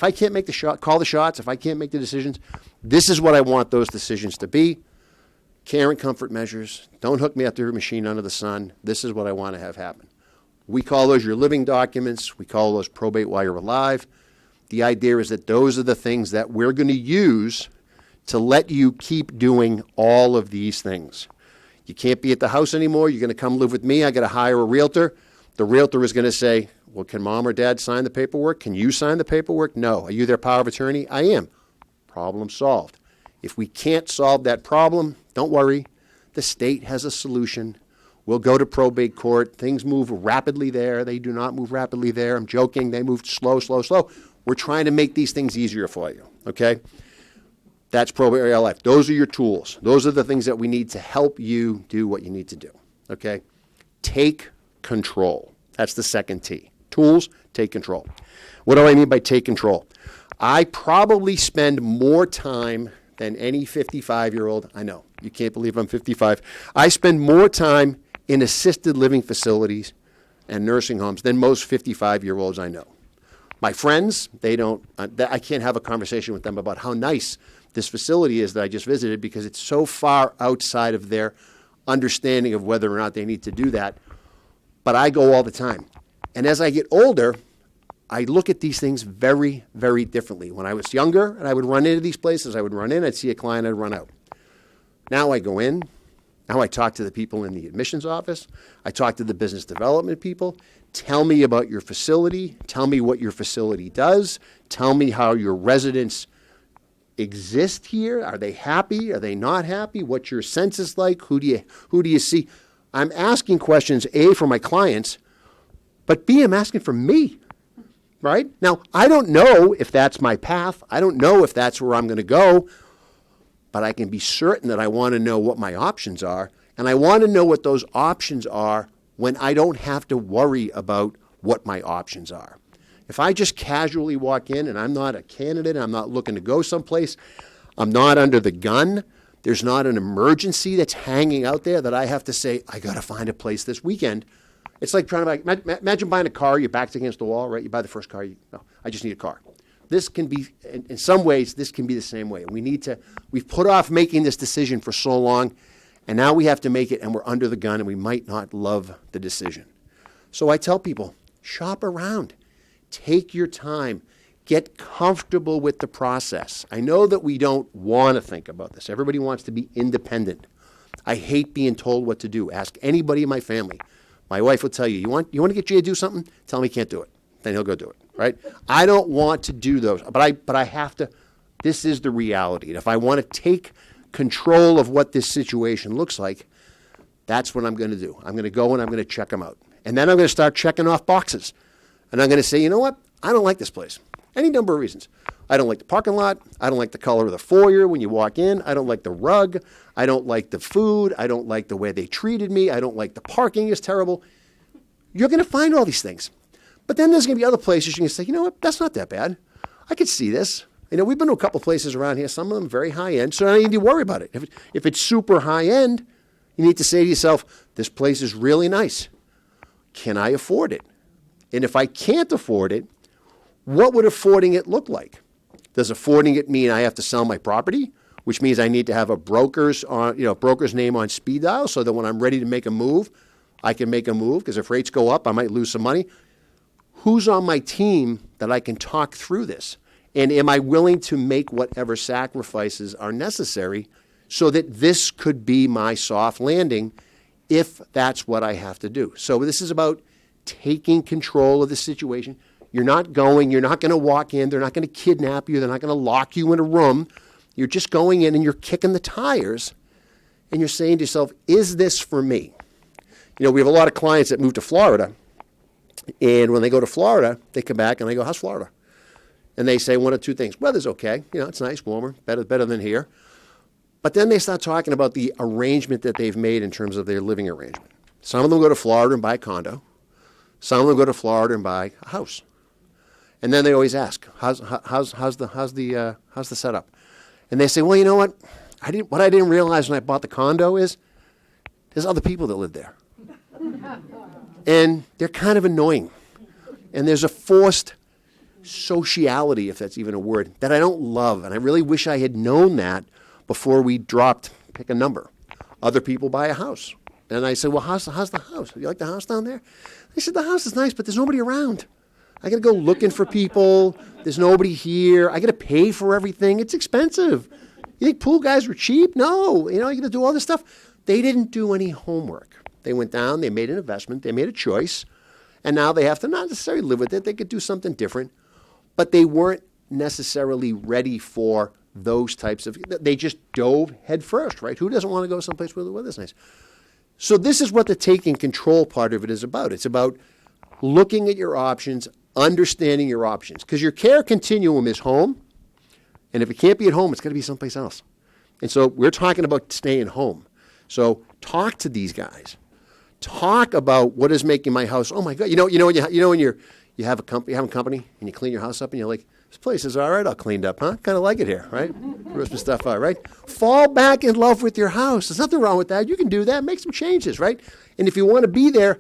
I can't make call the shots, if I can't make the decisions, this is what I want those decisions to be. Care and comfort measures. Don't hook me up to a machine under the sun. This is what I want to have happen. We call those your living documents. We call those probate while you're alive. The idea is that those are the things that we're going to use to let you keep doing all of these things. You can't be at the house anymore. You're going to come live with me. I got to hire a realtor. The realtor is going to say, well, can mom or dad sign the paperwork? Can you sign the paperwork? No. Are you their power of attorney? I am. Problem solved. If we can't solve that problem, don't worry. The state has a solution. We'll go to probate court. Things move rapidly there. They do not move rapidly there. I'm joking. They move slow, slow, slow. We're trying to make these things easier for you, okay? That's probate area life. Those are your tools. Those are the things that we need to help you do what you need to do, okay? Take control. That's the second T. Tools, take control. What do I mean by take control? I probably spend more time than any 55-year-old. I know, you can't believe I'm 55. I spend more time in assisted living facilities and nursing homes than most 55-year-olds I know. My friends, I can't have a conversation with them about how nice this facility is that I just visited because it's so far outside of their understanding of whether or not they need to do that. But I go all the time. And as I get older, I look at these things very, very differently. When I was younger and I would run into these places, I would run in, I'd see a client, I'd run out. Now I go in. Now I talk to the people in the admissions office. I talk to the business development people. Tell me about your facility. Tell me what your facility does. Tell me how your residents exist here. Are they happy? Are they not happy? What's your census like? Who do you see? I'm asking questions, A, for my clients, but B, I'm asking for me, right? Now, I don't know if that's my path. I don't know if that's where I'm going to go, but I can be certain that I want to know what my options are, and I want to know what those options are when I don't have to worry about what my options are. If I just casually walk in and I'm not a candidate, I'm not looking to go someplace, I'm not under the gun, there's not an emergency that's hanging out there that I have to say, I got to find a place this weekend. It's like trying to imagine buying a car, your back's against the wall, right? You buy the first car, I just need a car. This can be, in some ways, this can be the same way. We've put off making this decision for so long, and now we have to make it, and we're under the gun, and we might not love the decision. So I tell people, shop around. Take your time. Get comfortable with the process. I know that we don't want to think about this. Everybody wants to be independent. I hate being told what to do. Ask anybody in my family. My wife will tell you, you want to get Jay to do something? Tell him he can't do it. Then he'll go do it, right? I don't want to do those, but I have to. This is the reality. And if I want to take control of what this situation looks like, that's what I'm going to do. I'm going to go and I'm going to check them out. And then I'm going to start checking off boxes. And I'm going to say, you know what? I don't like this place. Any number of reasons. I don't like the parking lot. I don't like the color of the foyer when you walk in. I don't like the rug. I don't like the food. I don't like the way they treated me. I don't like the parking is terrible. You're going to find all these things. But then there's going to be other places you can say, you know what? That's not that bad. I could see this. You know, we've been to a couple places around here, some of them very high end, so I don't need to worry about it. If it's super high end, you need to say to yourself, this place is really nice. Can I afford it? And if I can't afford it, what would affording it look like? Does affording it mean I have to sell my property, which means I need to have a broker's name on speed dial so that when I'm ready to make a move, I can make a move, because if rates go up, I might lose some money. Who's on my team that I can talk through this? And am I willing to make whatever sacrifices are necessary so that this could be my soft landing if that's what I have to do? So this is about taking control of the situation. You're not going to walk in, they're not going to kidnap you, they're not going to lock you in a room. You're just going in and you're kicking the tires and you're saying to yourself, is this for me? You know, we have a lot of clients that move to Florida, and when they go to Florida, they come back and they go, how's Florida? And they say one of two things. Weather's okay. You know, it's nice, warmer, better than here. But then they start talking about the arrangement that they've made in terms of their living arrangement. Some of them go to Florida and buy a condo. Some of them go to Florida and buy a house. And then they always ask, how's the setup? And they say, well, you know what? What I didn't realize when I bought the condo is there's other people that live there. And they're kind of annoying. And there's a forced sociality, if that's even a word, that I don't love. And I really wish I had known that before we pick a number. Other people buy a house. And I said, well, how's the house? You like the house down there? They said, the house is nice, but there's nobody around. I got to go looking for people. There's nobody here. I got to pay for everything. It's expensive. You think pool guys were cheap? No. You know, you got to do all this stuff. They didn't do any homework. They went down, they made an investment, they made a choice, and now they have to not necessarily live with it. They could do something different. But they weren't necessarily ready for those types of, they just dove head first, right? Who doesn't want to go someplace where the weather's nice? So this is what the taking control part of it is about. It's about looking at your options, understanding your options. Because your care continuum is home, and if it can't be at home, it's got to be someplace else. And so we're talking about staying home. So talk to these guys. Talk about what is making my house, oh my God, when you have a company and you clean your house up and you're like, this place is all right, all cleaned up, huh? Kind of like it here, right? Rip some stuff out, right? Fall back in love with your house. There's nothing wrong with that. You can do that. Make some changes, right? And if you want to be there,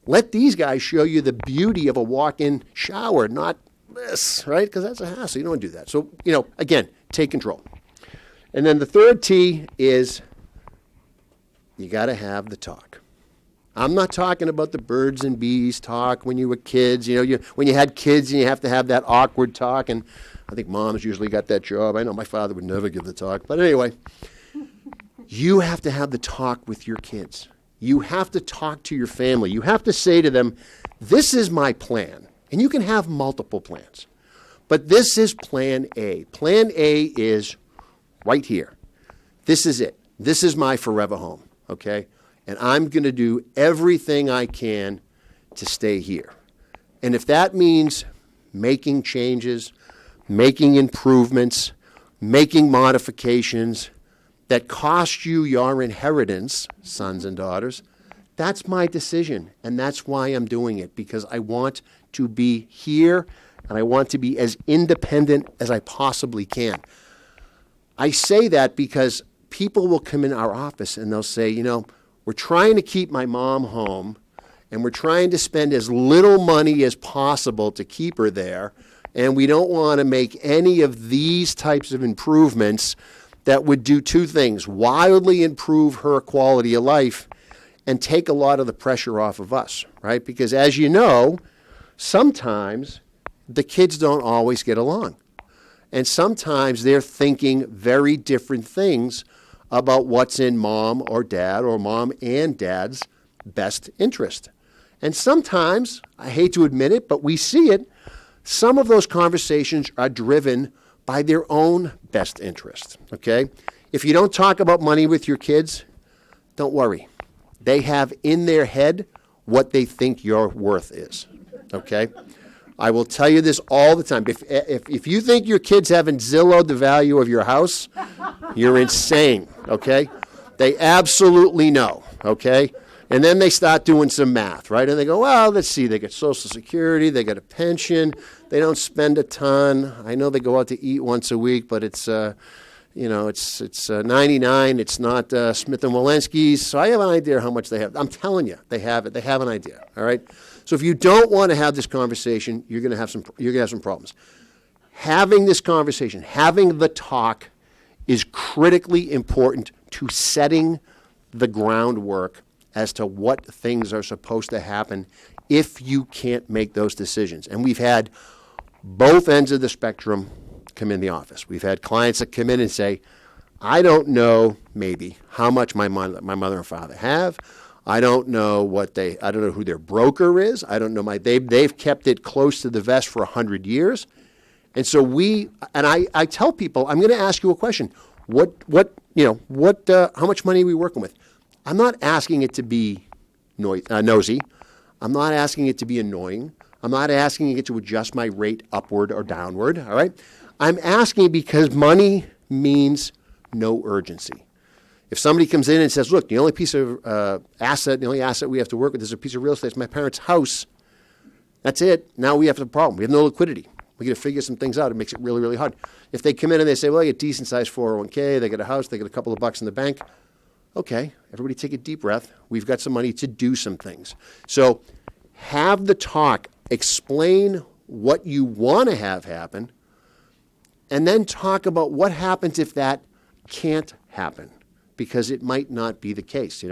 let these guys show you the beauty of a walk-in shower, not this, right? Because that's a hassle. You don't want to do that. So, again, take control. And then the third T is you got to have the talk. I'm not talking about the birds and bees talk when you were kids. When you had kids and you have to have that awkward talk. And I think moms usually got that job. I know my father would never give the talk. But anyway, you have to have the talk with your kids. You have to talk to your family. You have to say to them, this is my plan. And you can have multiple plans. But this is plan A. Plan A is right here. This is it. This is my forever home, okay? And I'm going to do everything I can to stay here. And if that means making changes, making improvements, making modifications that cost you your inheritance, sons and daughters, that's my decision. And that's why I'm doing it, because I want to be here and I want to be as independent as I possibly can. I say that because people will come in our office and they'll say, we're trying to keep my mom home, and we're trying to spend as little money as possible to keep her there, and we don't want to make any of these types of improvements that would do two things: wildly improve her quality of life and take a lot of the pressure off of us, right? Because as you know, sometimes the kids don't always get along. And sometimes they're thinking very different things about what's in mom or dad or mom and dad's best interest. And sometimes, I hate to admit it, but we see it, some of those conversations are driven by their own best interest, okay? If you don't talk about money with your kids, don't worry. They have in their head what they think your worth is, okay? I will tell you this all the time. If you think your kids haven't Zillowed the value of your house, you're insane, okay? They absolutely know, okay? And then they start doing some math, right? And they go, well, let's see, they get Social Security, they get a pension, they don't spend a ton. I know they go out to eat once a week, but it's 99. It's not Smith & Wolenski's. So I have an idea how much they have. I'm telling you, they have it. They have an idea, all right? So if you don't want to have this conversation, you're going to have some problems. Having this conversation, having the talk is critically important to setting the groundwork as to what things are supposed to happen if you can't make those decisions. And we've had both ends of the spectrum come in the office. We've had clients that come in and say, I don't know maybe how much my mother and father have. I don't know who their broker is. I don't know they've kept it close to the vest for 100 years. And so I tell people, I'm going to ask you a question. How much money are we working with? I'm not asking it to be nosy. I'm not asking it to be annoying. I'm not asking it to adjust my rate upward or downward, all right? I'm asking because money means no urgency. If somebody comes in and says, look, the only asset we have to work with is a piece of real estate. It's my parents' house. That's it. Now we have a problem. We have no liquidity. We got to figure some things out. It makes it really, really hard. If they come in and they say, well, they get decent-sized 401k, they get a house, they get a couple of bucks in the bank, okay, everybody take a deep breath. We've got some money to do some things. So have the talk. Explain what you want to have happen, and then talk about what happens if that can't happen, because it might not be the case.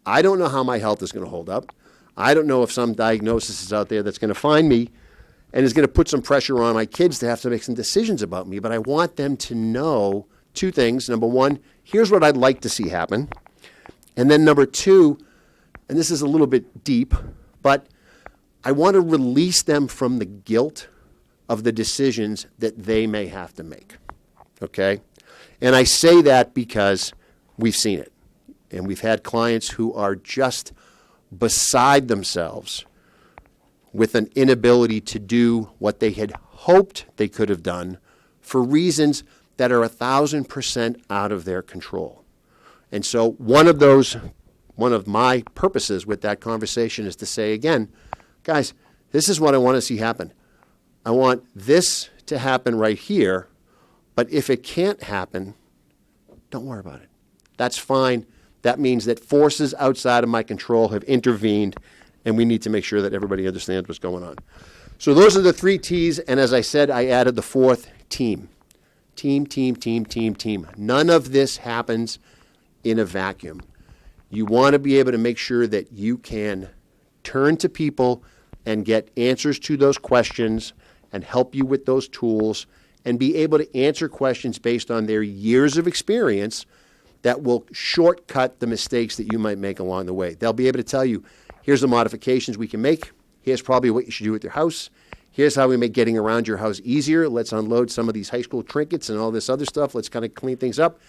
I don't know how my health is going to hold up. I don't know if some diagnosis is out there that's going to find me and is going to put some pressure on my kids to have to make some decisions about me, but I want them to know two things. Number one, here's what I'd like to see happen. And then number two, and this is a little bit deep, but I want to release them from the guilt of the decisions that they may have to make, okay? And I say that because we've seen it. And we've had clients who are just beside themselves with an inability to do what they had hoped they could have done for reasons that are 1,000% out of their control. And so one of my purposes with that conversation is to say, again, guys, this is what I want to see happen. I want this to happen right here, but if it can't happen, don't worry about it. That's fine. That means that forces outside of my control have intervened, and we need to make sure that everybody understands what's going on. So those are the 3 T's, and as I said, I added the 4th, team. Team. None of this happens in a vacuum. You want to be able to make sure that you can turn to people and get answers to those questions and help you with those tools and be able to answer questions based on their years of experience that will shortcut the mistakes that you might make along the way. They'll be able to tell you, here's the modifications we can make. Here's probably what you should do with your house. Here's how we make getting around your house easier. Let's unload some of these high school trinkets and all this other stuff. Let's kind of clean things up,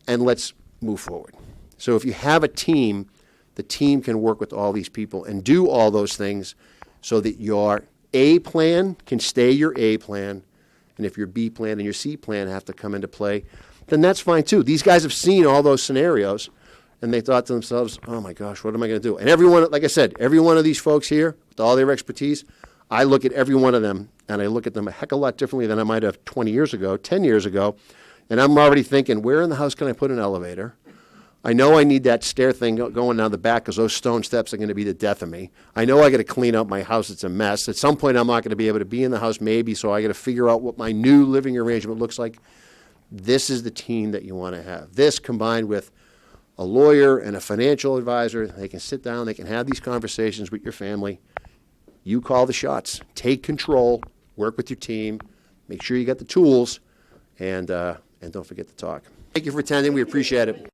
and let's move forward. So if you have a team, the team can work with all these people and do all those things so that your A plan can stay your A plan, and if your B plan and your C plan have to come into play, then that's fine too. These guys have seen all those scenarios, and they thought to themselves, oh my gosh, what am I going to do? And everyone, like I said, every one of these folks here, with all their expertise, I look at every one of them, and I look at them a heck of a lot differently than I might have 20 years ago, 10 years ago, and I'm already thinking, where in the house can I put an elevator? I know I need that stair thing going down the back because those stone steps are going to be the death of me. I know I got to clean up my house. It's a mess. At some point, I'm not going to be able to be in the house maybe, so I got to figure out what my new living arrangement looks like. This is the team that you want to have. This combined with a lawyer and a financial advisor, they can sit down, they can have these conversations with your family. You call the shots. Take control. work with your team, make sure you got the tools, and don't forget to talk. Thank you for attending. We appreciate it.